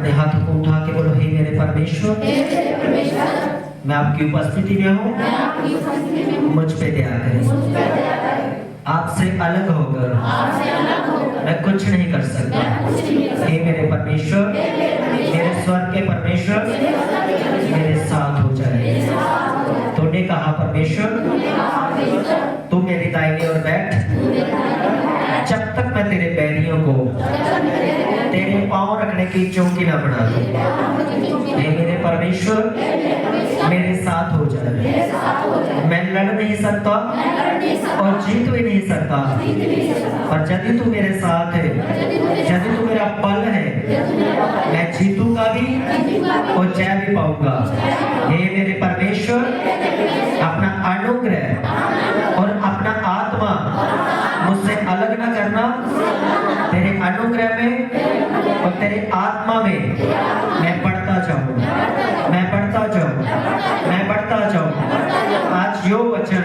अपने हाथों को उठा के बोलो, हे मेरे परमेश्वर, मैं आपकी उपस्थिति में हूँ, मुझ पे दया करें। आपसे अलग होकर मैं कुछ नहीं कर सकता। हे मेरे परमेश्वर, मेरे स्वर्ग के परमेश्वर, मेरे साथ हो जाए। तूने कहा परमेश्वर, तू मेरी दाहिनी ओर बैठ, जब तक मैं तेरे बैरियों को तेरे पांव रखने की चौकी न बना दूं। हे मेरे परमेश्वर, मेरे साथ हो जाए। मैं लड़ नहीं सकता और जीत भी नहीं सकता, पर यदि तू मेरे साथ है, यदि तू मेरा बल है, मैं जीतूंगा भी और जय भी पाऊंगा। हे मेरे परमेश्वर, अपना अनुग्रह और अपना आत्मा मुझसे अलग ना करना। तेरे अनुग्रह में और तेरे आत्मा में मैं बढ़ता जाऊं, मैं बढ़ता जाऊं, मैं बढ़ता जाऊं। आज यो वचन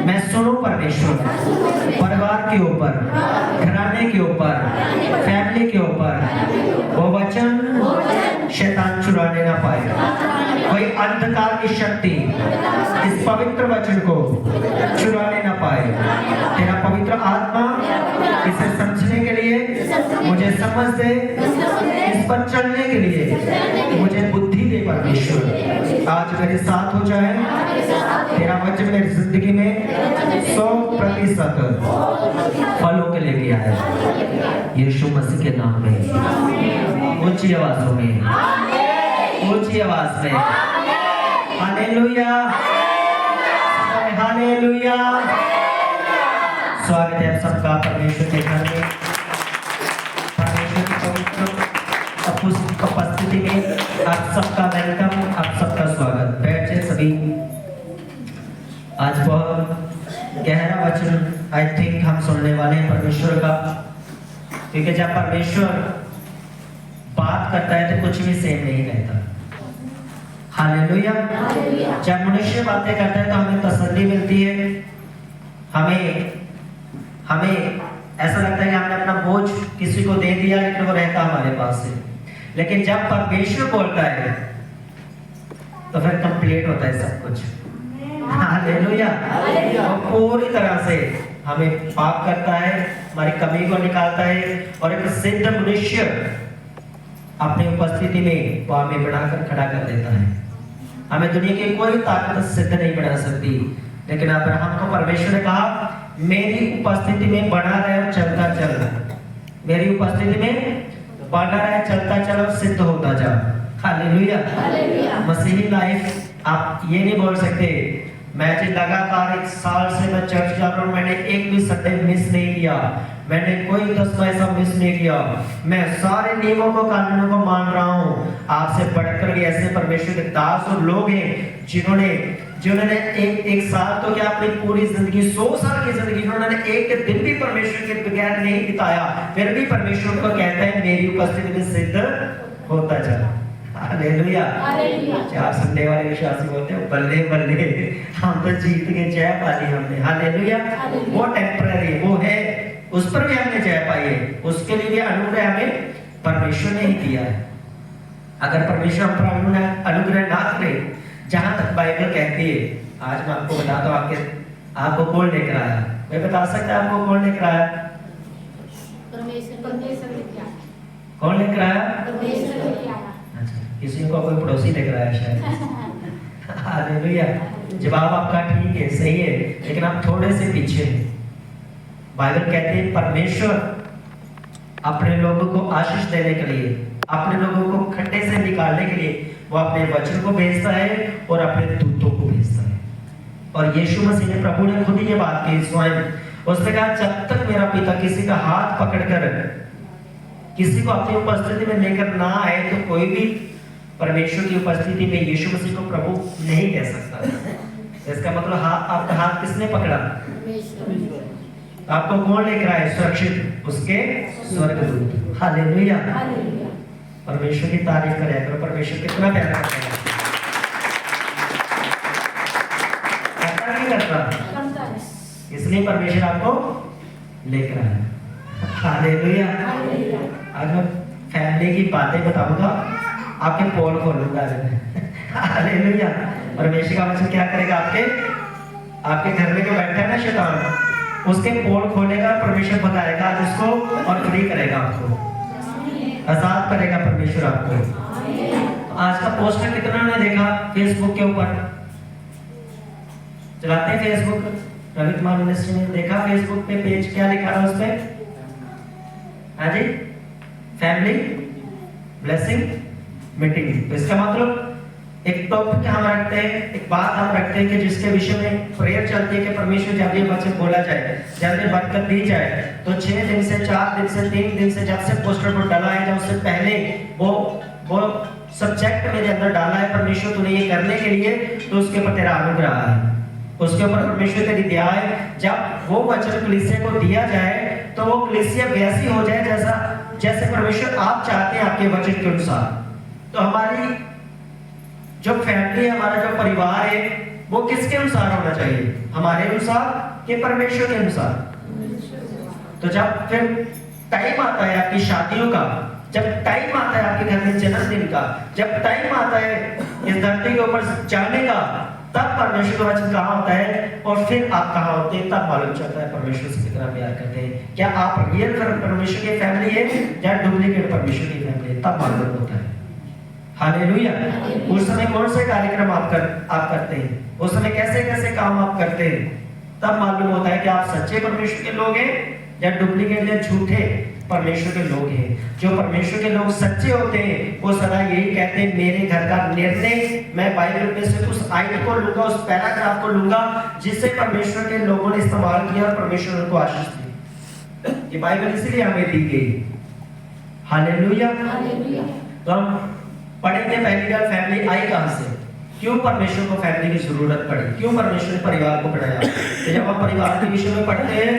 मैं सुनूं परमेश्वर, परिवार के ऊपर, घराने के ऊपर, फैमिली के ऊपर वो वचन शैतान चुराने ना पाए। कोई अंधकार की शक्ति इस पवित्र वचन को चुराने ना पाए। तेरा पवित्र आत्मा इसे समझने के लिए मुझे समझ दे, इस पर चलने के लिए मुझे बुद्धि दे परमेश्वर। आज मेरे साथ हो जाए, तेरा वचन मेरी जिंदगी में 100% फलों के लेके आए। यीशु मसीह के नाम में, ऊंची आवाजों में, ऊंची आवाज में हालेलुया, हालेलुया। स्वागत है आप सबका परमेश्वर के घर में, परमेश्वर की पवित्र उपस्थिति में आप सबका वेलकम, आप सबका स्वागत। बैठे सभी। आज बहुत गहरा वचन आई थिंक हम सुनने वाले हैं परमेश्वर का, क्योंकि जब परमेश्वर बात करता है तो कुछ भी सेम नहीं रहता। हालेलुया। जब मनुष्य बातें करता है तो हमें तसल्ली मिलती है, हमें ऐसा लगता है कि हमने अपना बोझ किसी को दे दिया, लेकिन वो रहता हमारे पास है। लेकिन जब परमेश्वर बोलता है तो फिर कंप्लीट होता है सब कुछ। हालेलुया। वो पूरी तरह से हमें पाक करता है, हमारी कमी को निकालता है और एक सिद्ध मनुष्य अपनी उपस्थिति में वो हमें बढ़ाकर खड़ा कर देता है। हमें दुनिया की कोई ताकत सिद्ध नहीं बना सकती, लेकिन अब्राहम को परमेश्वर ने कहा, मेरी उपस्थिति में बना रहे और चलता चल, मेरी उपस्थिति में बना रहे, चलता चल और सिद्ध होता जा। हालेलुया। मसीही लाइफ आप ये नहीं बोल सकते, मैं जी लगातार 1 साल से मैं चर्च जा रहा हूँ, मैंने एक भी संडे मिस नहीं किया, मैंने कोई 10 पैसा मिस नहीं किया, मैं सारे नियमों को कानूनों को मान रहा हूँ। आपसे बढ़कर भी ऐसे परमेश्वर के दास और लोग हैं जिन्होंने एक साल तो क्या अपनी पूरी जिंदगी 100 साल की जिंदगी उन्होंने एक दिन भी परमेश्वर के बगैर नहीं बिताया, फिर भी परमेश्वर को कहता है मेरी उपस्थिति में सिद्ध होता चला। हालेलुया। चार संडे वाले विश्वासी बोलते हैं बल्ले बल्ले, हम तो जीत के जय पाली हमने। हालेलुया। वो टेम्पररी वो है, उस पर भी हमने जय पाई है, उसके लिए भी अनुग्रह हमें परमेश्वर ने ही दिया है। अगर परमेश्वर हम पर अनुग्रह ना करे, जहां तक बाइबल कहती है, आज मैं आपको बता दूं, आपको कौन लेकर आया? मैं बता सकता है आपको कौन लेकर आया? कौन लेकर आया? अच्छा, किसी को कोई पड़ोसी लेकर आया शायद। हालेलुया। जवाब आपका ठीक है, सही है, लेकिन आप थोड़े से पीछे हैं। बाइबल कहती है परमेश्वर अपने लोगों को आशीष देने के लिए, अपने लोगों को खड्डे से निकालने के लिए वो अपने वचन को भेजता है और अपने दूतों को भेजता है। और यीशु मसीह ने, प्रभु ने खुद ये बात कही स्वयं, उसने कहा जब तक मेरा पिता किसी का हाथ पकड़कर किसी को अपनी उपस्थिति में लेकर ना आए, तो कोई भी परमेश्वर की उपस्थिति में यीशु मसीह को प्रभु नहीं कह सकता। इसका मतलब आपका हाथ किसने पकड़ा? आपको कौन लेकर आए सुरक्षित? उसके स्वर्गदूत। हालेलुया। परमेश्वर की तारीफ करें, करो परमेश्वर कितना प्यारा है। ऐसा नहीं करता, इसलिए परमेश्वर आपको लेकर आया। हालेलुया। आज मैं फैमिली की बातें बताऊंगा, आपके पोल खोलूंगा। हालेलुया। परमेश्वर का वचन क्या करेगा? आपके घर में जो बैठा है ना शैतान, उसके पोल खोलेगा, परमेश्वर बताएगा आज उसको और फ्री करेगा आपको, आजाद करेगा परमेश्वर आपको। आज का पोस्टर कितना ने देखा फेसबुक के ऊपर? चलाते हैं फेसबुक, रवि कुमार मिनिस्ट्री ने देखा फेसबुक पे पेज, क्या लिखा था उस पे? हाँ जी, फैमिली ब्लेसिंग मीटिंग। तो इसका मतलब एक टॉपिक हम रखते हैं, एक बात हम रखते हैं कि जिसके विषय में प्रेयर चलती है कि परमेश्वर जब ये वचन बोला जाए, जब ये बरकत दी जाए, तो 6 दिन से 4 दिन से 3 दिन से जब से पोस्टर को डाला है, जब उससे पहले वो सब्जेक्ट मेरे अंदर डाला है, परमेश्वर तूने ये करने के लिए, तो उसके ऊपर तेरा अनुग्रह है, उसके ऊपर परमेश्वर तेरी दया है। जब वो वचन कलीसिया को दिया जाए तो वो कलीसिया वैसी हो जाए जैसे परमेश्वर आप चाहते हैं आपके वचन के अनुसार। तो हमारी जो फैमिली है, हमारा जो परिवार है, वो किसके अनुसार होना चाहिए? हमारे अनुसार कि परमेश्वर के अनुसार? तो जब फिर टाइम आता है आपकी शादियों का, जब टाइम आता है आपके घर में जन्मदिन का, जब टाइम आता है इस धरती के ऊपर जाने का, तब परमेश्वर का वचन कहाँ होता है और फिर आप कहाँ होते हैं, तब मालूम चलता है परमेश्वर से कितना प्यार करते हैं। क्या आप रियल परमेश्वर की फैमिली है या डुप्लीकेट परमेश्वर की फैमिली है, तब मालूम होता है। हालेलुया। उस समय कौन से कार्यक्रम आप करते हैं, उस समय कैसे कैसे काम आप करते हैं, तब मालूम होता है कि आप सच्चे परमेश्वर के लोग हैं या डुप्लीकेट या झूठे परमेश्वर के लोग हैं। जो परमेश्वर के लोग सच्चे होते हैं वो सदा यही कहते हैं, मेरे घर का निर्णय मैं बाइबल में से उस आयत को लूंगा, उस पैराग्राफ को लूंगा जिसे परमेश्वर के लोगों ने इस्तेमाल किया और परमेश्वर उनको आशीष दी। ये बाइबल इसलिए हमें दी गई। हालेलुया। तो हम पढ़ेंगे पहली बार फैमिली आई कहां से, क्यों परमेश्वर को फैमिली की जरूरत पड़ी, क्यों परमेश्वर ने परिवार को बनाया। तो जब हम परिवार के विषय में पढ़ते हैं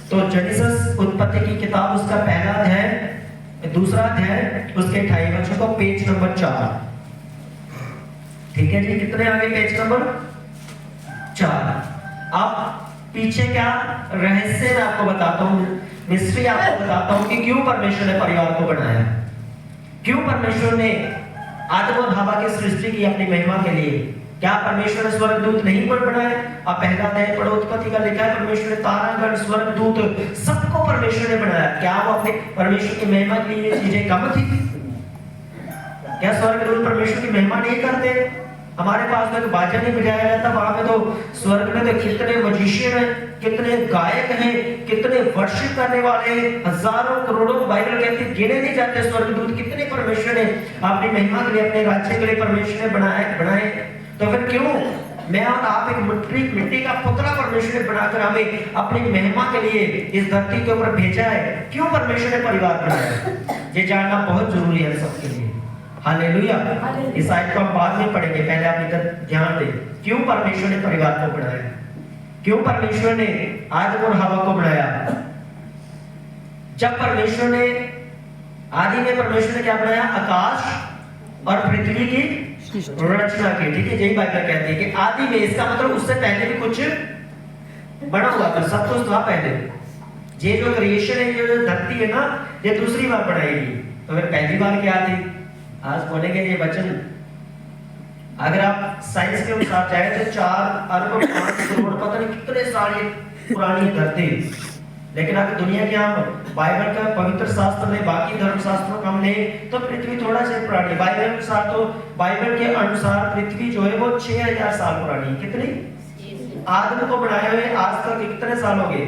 तो जेनेसिस उत्पत्ति की किताब उसका पहला अध्याय, दूसरा अध्याय उसके 28 वचन को, पेज नंबर 4। ठीक है जी, कितने आगे? Page number 4। अब पीछे क्या रहस्य मैं आपको बताता हूँ, मिस्ट्री आपको बताता हूँ कि क्यों परमेश्वर ने परिवार को बनाया, क्यों परमेश्वर ने आदम और हवा की सृष्टि की अपनी महिमा के लिए। क्या परमेश्वर ने स्वर्गदूत नहीं बनाए? आप पहला अध्याय पढ़ो, उत्पत्ति का लिखा है परमेश्वर ने तारागण, स्वर्गदूत सबको परमेश्वर ने बनाया। क्या वो अपने परमेश्वर की महिमा के लिए चीजें कम थी? क्या स्वर्गदूत परमेश्वर की महिमा नहीं करते? हमारे पास तो बाजा नहीं बजाया जाता, वहां पे तो स्वर्ग में तो कितने मजिशियन हैं, कितने गायक हैं, कितने वर्शिप करने वाले हैं, हजारों करोड़ों, बाइबल कहती है गिने नहीं जाते स्वर्गदूत कितने परमेश्वर ने अपनी महिमा के लिए, अपने राज्य के लिए परमेश्वर ने बनाए। तो फिर क्यों मैं और आप एक मिट्टी का पुतला परमेश्वर ने बनाकर हमें अपनी महिमा के लिए इस धरती के ऊपर भेजा है? क्यों परमेश्वर ने परिवार बनाया? ये जानना बहुत जरूरी है सबके लिए। हालेलुया। इस आयत को हम बाद में पढ़ेंगे, पहले आप इधर ध्यान दें, क्यों परमेश्वर ने परिवार को बनाया, क्यों परमेश्वर ने आदम और हवा को बनाया। जब परमेश्वर ने आदि में परमेश्वर ने क्या बनाया? आकाश और पृथ्वी की रचना की। ठीक है, यही बाइबल कहती है कि आदि में, इसका मतलब उससे पहले भी कुछ बना हुआ था, सब कुछ था पहले। ये जो क्रिएशन है, ये जो धरती है ना, ये दूसरी बार बनाएगी। तो फिर पहली बार क्या थी? आज बोलेंगे ये वचन, अगर आप साइंस के अनुसार जाए तो 4 अरब 5 करोड़ पता नहीं कितने साल पुरानी धरती। लेकिन अगर दुनिया के हम बाइबल का पवित्र शास्त्र ले, बाकी धर्म शास्त्रों का हम ले, तो पृथ्वी थोड़ा सा पुरानी, बाइबल अनुसार तो बाइबल के अनुसार पृथ्वी जो है वो 6000 साल पुरानी है। कितनी? आदम को बनाए हुए आज तक कितने साल हो गए?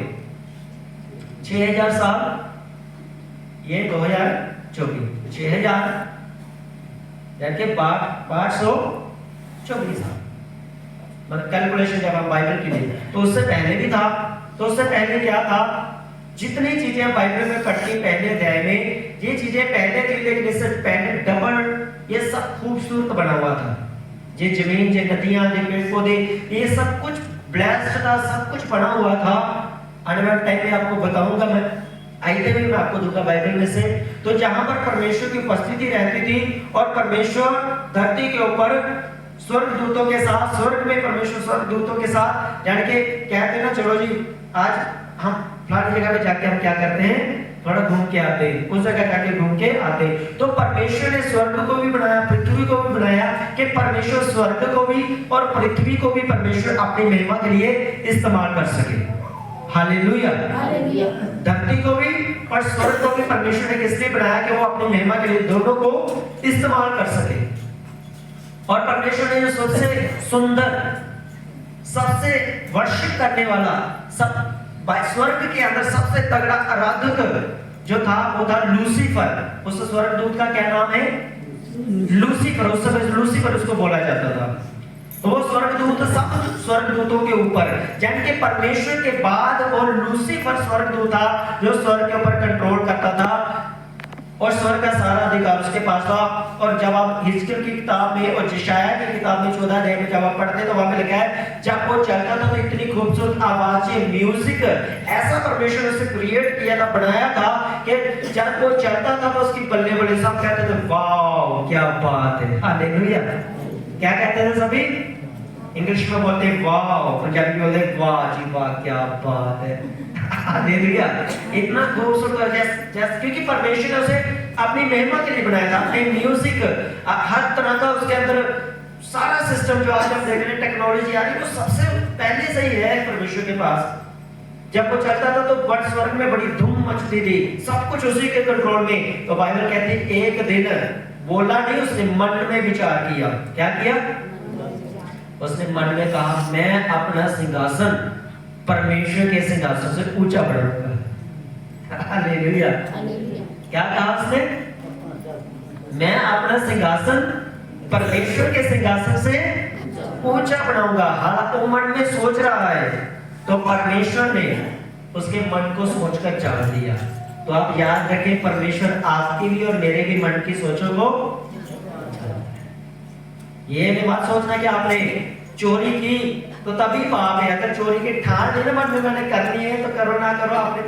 6000 साल। ये 2024 6000 यानी 824 साल, मतलब कैलकुलेशन जब हम बाइबल की ले, तो उससे पहले भी था। तो उससे पहले क्या था? जितनी चीजें हम बाइबल में पढ़ती पहले अध्याय में, ये चीजें पहले थी, लेकिन इससे पहले डबल ये सब खूबसूरत बना हुआ था। ये जमीन, ये नदियां, ये पेड़ पौधे, ये सब कुछ ब्लेस्ड था, सब कुछ बना हुआ था। आने वाले टाइम में आपको बताऊंगा मैं, आइए भी मैं आपको दूंगा बाइबल में से। तो जहां पर परमेश्वर की उपस्थिति रहती थी और परमेश्वर धरती के ऊपर स्वर्गदूतों के साथ, स्वर्ग में परमेश्वर स्वर्गदूतों के साथ, यानी कि कहते हैं ना, चलो जी आज हम फलानी जगह पे जाके हम क्या करते हैं, थोड़ा घूम के आते, उस जगह जाके घूम के आते। तो परमेश्वर ने स्वर्ग को भी बनाया, पृथ्वी को भी बनाया कि परमेश्वर स्वर्ग को भी और पृथ्वी को भी परमेश्वर अपनी महिमा के लिए इस्तेमाल कर सके। हालेलुया। धरती को भी और स्वर्ग को भी परमेश्वर ने किस लिए बनाया कि वो अपनी महिमा के लिए दोनों को इस्तेमाल कर सके। और परमेश्वर ने जो सबसे सुंदर, सबसे वर्शिप करने वाला, सब स्वर्ग के अंदर सबसे तगड़ा आराधक जो था वो था लूसीफर। उस स्वर्गदूत का क्या नाम है? लूसीफर। उस समय लूसीफर उसको बोला जाता था। तो वो स्वर्गदूत सब स्वर्गदूतों के ऊपर, यानी कि परमेश्वर के बाद वो लूसीफर स्वर्गदूत था जो स्वर्ग के ऊपर कंट्रोल करता था और स्वर्ग का सारा अधिकार उसके पास था। और जब आप हिजकिय्याह की किताब में और यशायाह की किताब में 14 अध्याय में जब आप पढ़ते तो वहां पे लिखा है जब वो चलता था तो इतनी खूबसूरत आवाज, म्यूजिक ऐसा परमेश्वर ने उसे क्रिएट किया था, बनाया था कि जब वो चलता था तो उसकी बल्ले बल्ले सब कहते थे वाओ क्या बात है। हालेलुया। क्या कहते थे सभी? इंग्लिश में बोलते वाओ, पंजाबी में बोलते वाह जी वाह क्या बात है। हालेलुया। इतना खूबसूरत जैसे क्योंकि परमेश्वर ने उसे अपनी महिमा के लिए बनाया था। अपने म्यूजिक हर तरह का उसके अंदर सारा सिस्टम जो आज हम देख रहे हैं टेक्नोलॉजी आ रही है वो सबसे पहले से ही है परमेश्वर के पास। जब वो चलता था तो बड़ स्वर्ग में बड़ी धूम मचती थी, सब कुछ उसी के कंट्रोल में। तो बाइबल कहती है एक दिन बोला नहीं, उसने मन में विचार किया। क्या किया? उसने मन में कहा मैं अपना सिंहासन परमेश्वर के सिंहासन से ऊंचा बढ़ाऊंगा। हालेलुया। क्या कहा उसने? मैं अपना सिंहासन परमेश्वर के सिंहासन से ऊंचा बनाऊंगा। हालांकि वो मन में सोच रहा है तो परमेश्वर ने उसके मन को सोचकर जान दिया। तो आप याद रखें परमेश्वर आपकी भी और मेरे भी मन की सोचों को। ये नहीं मत सोचना कि आपने चोरी की तो तभी पाप है। अगर चोरी की ठान ली ना मन में मैंने करनी है तो करो ना करो, आपने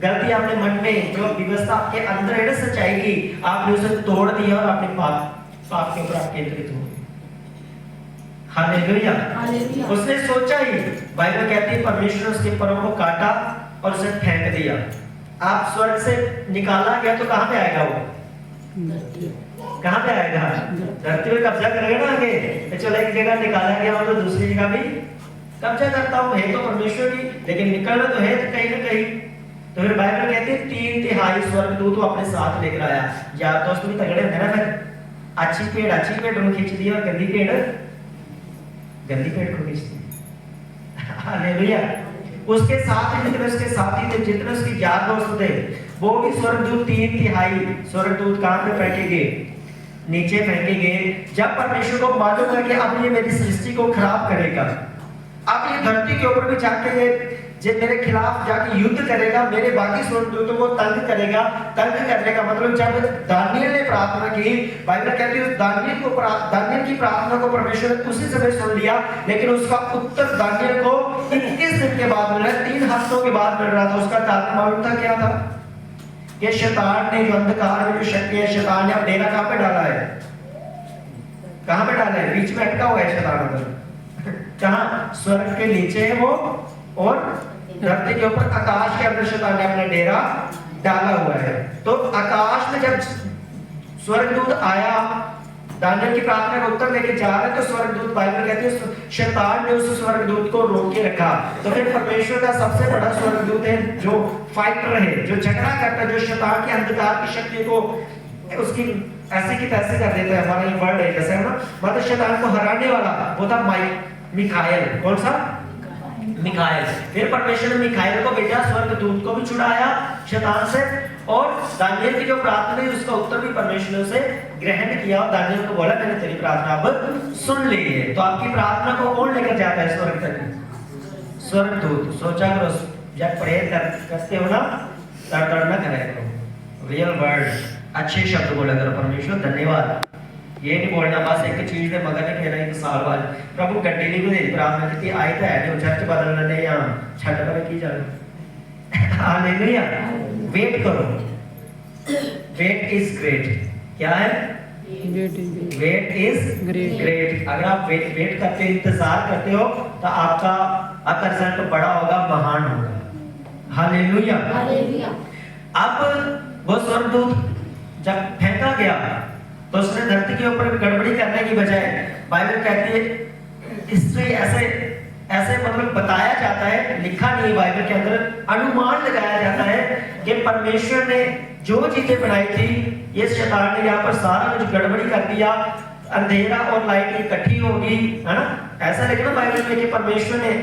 गलती अपने मन में जो व्यवस्था आपके अंदर है ना सच्चाई की, आपने उसे तोड़ दिया और अपने पाप के ऊपर आप केंद्रित हो गए। हालेलुया। उसने सोचा ही, बाइबल कहती है परमेश्वर उसके परों को काटा और उसे फेंक दिया। आप स्वर्ग से निकाला गया तो कहां पे आएगा वो? कहां पे आएगा? धरती में कब्जा करेगा ना आगे। तो चलो एक जगह निकाला गया और तो दूसरी जगह भी कब्जा करता हूं, है तो परमेश्वर की, लेकिन निकलना तो है कहीं ना कहीं। तो फिर बाइबल कहती है 3/3 स्वर्गदूत वो अपने साथ लेकर आया। यार दोस्त भी तगड़े होंगे ना। फिर अच्छी पेड़ को खींच दिया और गंदी पेड़ को खींच दी। हालेलुया। उसके साथ जितने उसके साथी थे, जितने उसके यार दोस्त थे, वो भी स्वर्गदूत 3/3 स्वर्गदूत कहां पे फेंकेंगे? नीचे फेंकेंगे। जब परमेश्वर को मालूम है कि अब ये मेरी सृष्टि को खराब करेगा, अब ये धरती के ऊपर भी जाके ये मेरे खिलाफ जाके युद्ध करेगा, मेरे बाकी स्वर्गदूतों को तंग करेगा। तंग करने का मतलब जब दानियल ने प्रार्थना की, बाइबल कहती है दानियल की प्रार्थना को परमेश्वर ने उसी समय सुन लिया, लेकिन उसका उत्तर दानियल को 21 दिन के बाद मिल रहा है, 3 हफ्तों के बाद मिल रहा था। उसका कारण मालूम था क्या था? कि शैतान ने जो अंधकार में जो शक्ति है, शैतान ने अब डेरा कहां पे डाला है? कहां पे डाला है? बीच में अटका हुआ है शैतान। अगर कहां? स्वर्ग के नीचे है वो और धरती के ऊपर आकाश के अंदर शैतान ने अपना डेरा डाला हुआ है। तो आकाश में जब स्वर्गदूत आया, दानियल की प्रार्थना का उत्तर लेके जा रहा है, तो स्वर्गदूत, बाइबल कहती है शैतान ने उस स्वर्गदूत को रोक के रखा। तो फिर परमेश्वर का सबसे बड़ा स्वर्गदूत है जो फाइटर है, जो झगड़ा करता है, जो शैतान की अंधकार की शक्ति को उसकी ऐसे की तैसे कर देता है। हमारा ये वर्ड है जैसे है ना, मतलब शैतान को हराने वाला वो था मिखाएल। कौन सा? मिखाएल। फिर परमेश्वर ने मिखाएल को भेजा, स्वर्गदूत को भी छुड़ाया शैतान से, और दानियल की जो प्रार्थना है उसका उत्तर भी परमेश्वर ने उसे ग्रहण किया और दानियल को बोला मैंने तेरी प्रार्थना अब सुन ली है। तो आपकी प्रार्थना को कौन लेकर जाता है स्वर्ग तक? स्वर्गदूत। सोचा करो जब प्रेयर करते हो ना तड़ ना करे करो, रियल वर्ड, अच्छे शब्द बोला करो। परमेश्वर धन्यवाद, ये नहीं बोलना बस एक चीज ने मगर नहीं कहना एक साल बाद प्रभु गड्डी नहीं को दे प्रार्थना की आई तो है जो चर्च बदलने ने या छट पर की जाना। हालेलुया। वेट करो, वेट इज ग्रेट। क्या है? Wait is great. अगर आप वेट करते इंतजार करते हो तो आपका रिजल्ट बड़ा होगा, महान होगा। हालेलुया। अब वो स्वर्गदूत जब फेंका गया तो उसने धरती के ऊपर गड़बड़ी करने की बजाय, बाइबल कहती है हिस्ट्री ऐसे ऐसे मतलब बताया जाता है, लिखा नहीं बाइबल के अंदर, अनुमान लगाया जाता है कि परमेश्वर ने जो चीजें बनाई थी, ये शैतान ने यहाँ पर सारा कुछ गड़बड़ी कर दिया, अंधेरा और लाइट इकट्ठी होगी, है ना? ऐसा लिखना बाइबल में कि परमेश्वर ने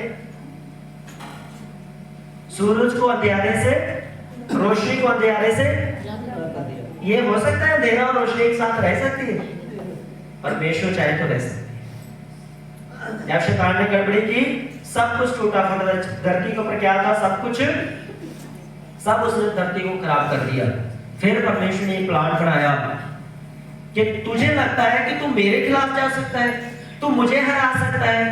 सूरज को अंधेरे से, रोशनी को अंधेरे से, ये हो सकता है अंधेरा और रोशनी एक साथ रह सकती है? परमेश्वर चाहे तो रह सकती है। जब शैतान ने गड़बड़ी की, सब कुछ टूटा फटा, धरती के ऊपर क्या था, सब कुछ, सब उसने धरती को खराब कर दिया। फिर परमेश्वर ने एक प्लान बनाया कि तुझे लगता है कि तू मेरे खिलाफ जा सकता है, तू मुझे हरा सकता है,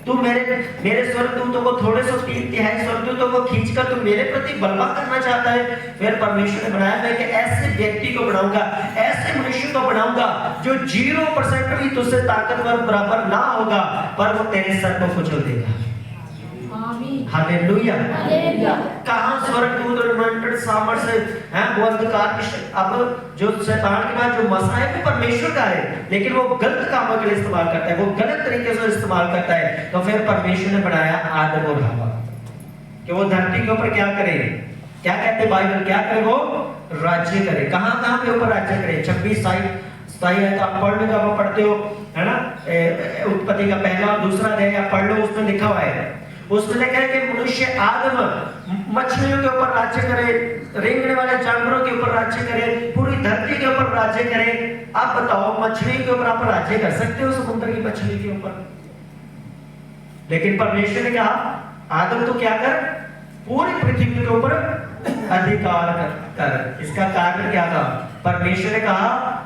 तू मेरे स्वर्गदूतों को, थोड़े सौ 3/3 स्वर्गदूतों को खींचकर तू मेरे प्रति बलवा करना चाहता है। फिर परमेश्वर ने बनाया, मैं कि ऐसे व्यक्ति को बनाऊंगा, ऐसे मनुष्य को बनाऊंगा जो 0% भी तुझसे ताकतवर बराबर ना होगा, पर वो तेरे सर को कुचल देगा। हालेलुया। कहां स्वर्गदूत और अनंत सामर्थ्य है, वो अंधकार की, अब जो शैतान के पास जो मसा है वो परमेश्वर का है, लेकिन वो गलत कामों के लिए इस्तेमाल करता है, वो गलत तरीके से इस्तेमाल करता है। तो फिर परमेश्वर ने बनाया आदम और हवा कि वो धरती के ऊपर क्या करे, क्या कहते हैं बाइबल, क्या करे, वो राज्य करे। कहां कहां पे ऊपर राज्य करे? 26-27 है तो आप पढ़ लो, जब आप पढ़ते हो, है ना, उत्पत्ति का पहला और दूसरा अध्याय आप पढ़ लो, उसमें लिखा हुआ है, उसमें लिखा है कि मनुष्य आदम मछलियों के ऊपर राज्य करे, रेंगने वाले जानवरों के ऊपर राज्य करे, पूरी धरती के ऊपर राज्य करे। आप बताओ, मछली के ऊपर आप राज्य कर सकते हो, समुद्र की मछली के ऊपर? लेकिन परमेश्वर ने कहा आदम तो क्या कर, पूरी पृथ्वी के ऊपर अधिकार कर। इसका कारण क्या था? परमेश्वर ने कहा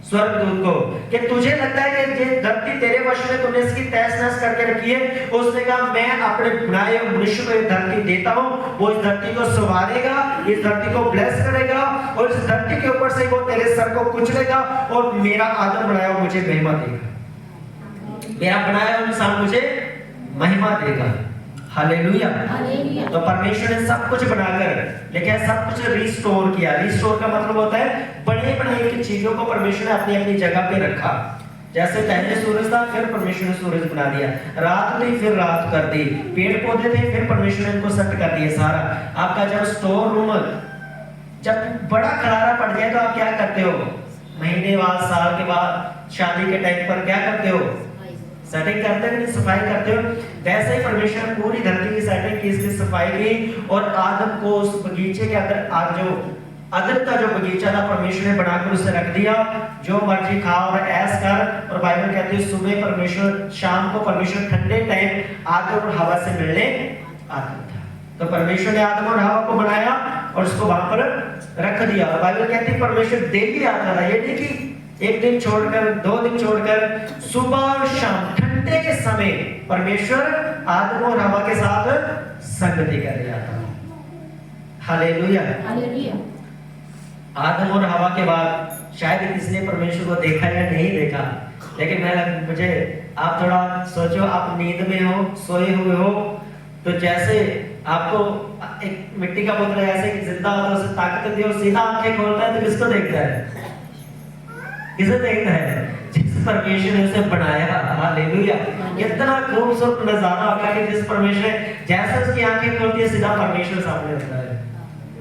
स्वर्गदूत को कि तुझे लगता है कि ये धरती तेरे वश में, तूने इसकी तहस नहस करके रखी है। उसने कहा मैं अपने बनाए मनुष्य को ये धरती देता हूं, वो इस धरती को संवारेगा, इस धरती को ब्लेस करेगा, और इस धरती के ऊपर से वो तेरे सर को कुचलेगा, और मेरा आदम बनाया हुआ मुझे महिमा देगा, मेरा बनाया हुआ इंसान मुझे महिमा देगा। हालेलुया। तो परमेश्वर ने सब कुछ बनाकर, लेकिन सब कुछ रिस्टोर किया। रिस्टोर का मतलब होता है बड़े बनाई की चीजों को परमेश्वर ने अपनी अपनी जगह पे रखा। जैसे पहले सूरज था, फिर परमेश्वर ने सूरज बना दिया, रात थी फिर रात कर दी, पेड़ पौधे थे फिर परमेश्वर ने इनको सेट कर दिया सारा। आपका जब स्टोर रूम जब बड़ा खलारा पड़ जाए तो आप क्या करते हो? महीने बाद, साल के बाद, शादी के टाइम पर क्या करते हो? सेटिंग करते हो, सफाई करते हो। वैसे ही परमेश्वर ने पूरी धरती की सेटिंग की, इसकी सफाई की, और आदम को उस बगीचे के अंदर, आज जो अदन का जो बगीचा था परमेश्वर ने बनाकर उसे रख दिया, जो मर्जी खा और ऐश कर। और बाइबल कहती है सुबह परमेश्वर, शाम को परमेश्वर ठंडे टाइम आदम और हवा से मिलने आता था। तो परमेश्वर ने आदम और हवा को बनाया और उसको वहां पर रख दिया। बाइबल कहती है परमेश्वर डेली आता था, ये नहीं कि एक दिन छोड़कर, 2 दिन छोड़कर, सुबह और शाम ठंडे के समय परमेश्वर आदम और हवा के साथ संगति कर रहा था। हालेलुया। आदम और हवा के बाद शायद किसी ने परमेश्वर को देखा या नहीं देखा, लेकिन मुझे आप थोड़ा सोचो, आप नींद में हो, सोए हुए हो, तो जैसे आपको एक मिट्टी का पुतला ऐसे जिंदा होता है, उसे ताकत दी और सीधा आंखें खोलता है तो किसको देखता है? किसे देखता है? जिस परमेश्वर ने उसे बनाया। हालेलुया। कितना खूबसूरत नजारा होगा कि जिस परमेश्वर, जैसे उसकी आंखें खुलती है सीधा परमेश्वर सामने होता है,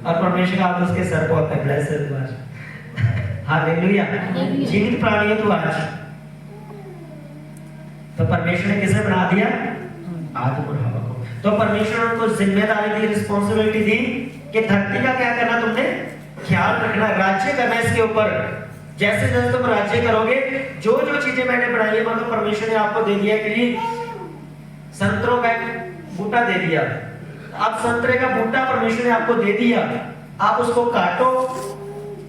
और परमेश्वर का हाथ उसके सर पर होता है। Blessed God. हालेलुया। जीवित प्राणी है तू आज। तो परमेश्वर ने किसे बना दिया? आदम और हवा को। तो परमेश्वर ने उनको जिम्मेदारी दी, रिस्पांसिबिलिटी दी कि धरती का क्या करना, तुमने ख्याल रखना, राज्य करना इसके ऊपर। जैसे जैसे तुम राज्य करोगे, जो जो चीजें मैंने बनाई है, मतलब परमेश्वर ने आपको दे दिया कि संतरों का बूटा दे दिया, अब संतरे का बूटा परमेश्वर ने आपको दे दिया, आप उसको काटो,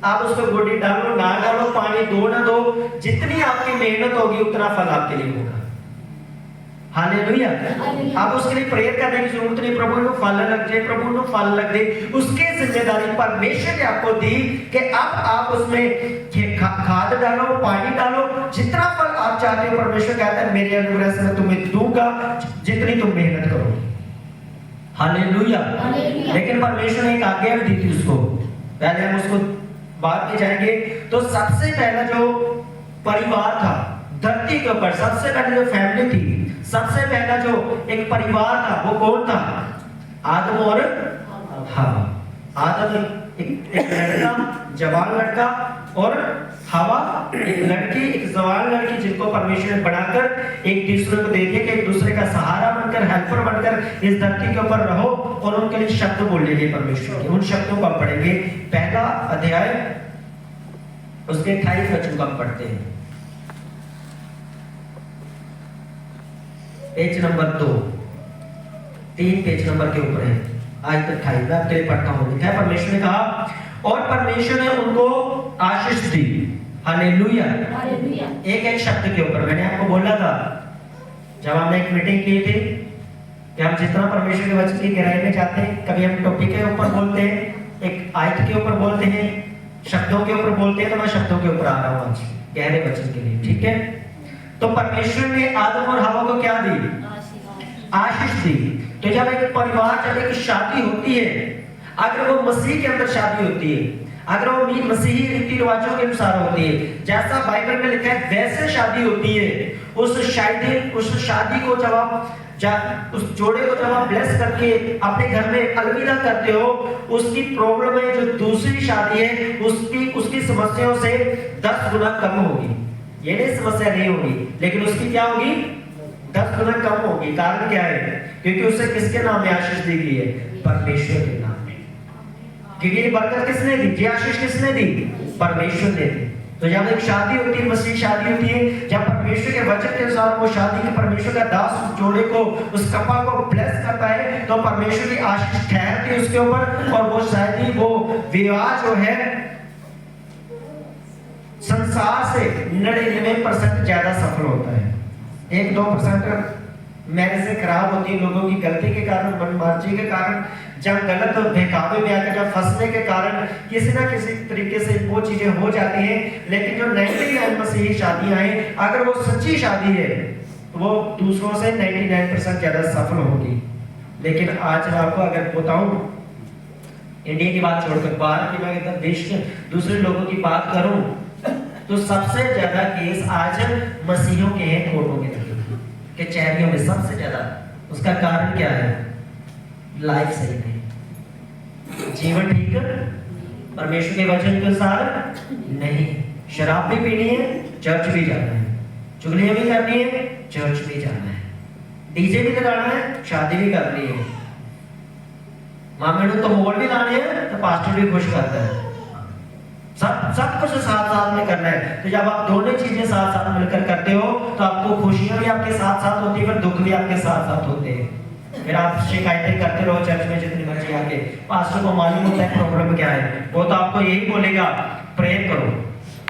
आप उसको गोडी डालो ना डालो, पानी दो ना दो, जितनी आपकी मेहनत होगी उतना फल आपके लिए होगा। हालेलुया। आप उसके लिए प्रेयर करने की जरूरत नहीं, प्रभु को फल लग जाए, प्रभु को फल लग दे, उसके जिम्मेदारी परमेश्वर ने आपको दी कि अब आप उसमें खाद डालो, पानी डालो, जितना फल आप चाहते हो परमेश्वर कहता है मेरे अनुग्रह से मैं तुम्हें दूंगा, जितनी तुम मेहनत करो। हालेलुया। लेकिन परमेश्वर ने एक आज्ञा भी दी थी उसको पहले हम उसको बाद में जाएंगे। तो सबसे पहला जो परिवार था धरती के ऊपर, सबसे पहले जो फैमिली थी, सबसे पहला जो एक परिवार था वो कौन था? आदम और हवा। आदम एक लड़का, जवान लड़का, और हवा एक लड़की, एक जवान लड़की, जिनको परमेश्वर ने बनाकर एक दूसरे को देखे कि एक दूसरे का सहारा बनकर, हेल्पर बनकर इस धरती के ऊपर रहो, और उनके लिए शब्द बोलेंगे परमेश्वर के। उन शब्दों को हम पढ़ेंगे। पहला अध्याय उसके 28 वचन को हम पढ़ते हैं, पेज नंबर 2, 3 पेज नंबर के ऊपर है, आज तक 28 मैं आपके लिए पढ़ता हूँ। लिखा है, परमेश्वर ने कहा और परमेश्वर ने उनको आशीष दी। हालेलुया। एक एक शब्द के ऊपर मैंने आपको बोला था जब हमने एक मीटिंग की थी कि हम जितना परमेश्वर के वचन की गहराई में जाते हैं, कभी हम टॉपिक के ऊपर बोलते हैं, एक आयत के ऊपर बोलते हैं, शब्दों के ऊपर बोलते हैं। तो मैं शब्दों के ऊपर आ रहा हूँ आज गहरे वचन के लिए, ठीक है। तो परमेश्वर ने आदम और हवा को क्या दी? आशीष दी। तो जब एक परिवार, जब एक शादी होती है, अगर वो मसीह के अंदर शादी होती है, अगर वो मसीही रीति रिवाजों के अनुसार होती है, जैसा बाइबल में लिखा है वैसे शादी होती है, उस शादी को जब आप उस जोड़े को जब आप ब्लेस करके अपने घर में अलविदा करते हो, उसकी प्रॉब्लम है जो दूसरी शादी है उसकी समस्याओं से 10 गुना कम होगी। ये नहीं समस्या नहीं होगी, लेकिन उसकी क्या होगी? 10 गुना कम होगी। कारण क्या है? क्योंकि उसे किसके नाम में आशीष दी गई है? परमेश्वर के नाम में। क्योंकि ये बरकत किसने दी? ये आशीष किसने दी? परमेश्वर ने दी। तो जब एक शादी होती है, मसीह शादी होती है, जब परमेश्वर के वचन के अनुसार वो शादी के परमेश्वर का दास उस जोड़े को, उस कपल को ब्लेस करता है, तो परमेश्वर की आशीष ठहरती है उसके ऊपर, और वो शादी, वो विवाह जो है संसार से 99% ज्यादा सफल होता है। 1-2% मैरिज खराब होती है लोगों की गलती के कारण, मनमार्जी के कारण, जब गलत बहकावे में आकर जब फंसने के कारण किसी ना किसी तरीके से वो चीजें हो जाती हैं। लेकिन जो 99 मसीही शादियां हैं, अगर वो सच्ची शादी है तो वो दूसरों से 99% ज्यादा सफल होगी। लेकिन आज मैं आपको अगर बताऊं, इंडिया की बात छोड़कर बाहर की, मैं देश के दूसरे लोगों की बात करूं, तो सबसे ज्यादा केस आज मसीहियों के हैं कोर्टों के कचहरियों में, सबसे ज्यादा। उसका कारण क्या है? लाइफ सही नहीं, जीवन ठीक है, परमेश्वर के वचन के अनुसार नहीं, शराब भी पीनी है, चर्च भी जाना है, चुगलियां भी करनी है, चर्च भी जाना है, डीजे भी लगाना है, शादी भी करनी है, मामे तो मोल भी लाने हैं, तो पास्टर भी खुश करता है। सब कुछ साथ साथ में करना है। तो जब आप दोनों चीजें साथ साथ मिलकर करते हो, तो आपको खुशियां भी आपके साथ साथ होती है, दुख भी आपके साथ साथ होते हैं। फिर आप शिकायतें करते रहो चर्च में जितनी मर्जी आके, पास्टर को मालूम होता है प्रॉब्लम क्या है, वो तो आपको यही बोलेगा प्रेयर करो,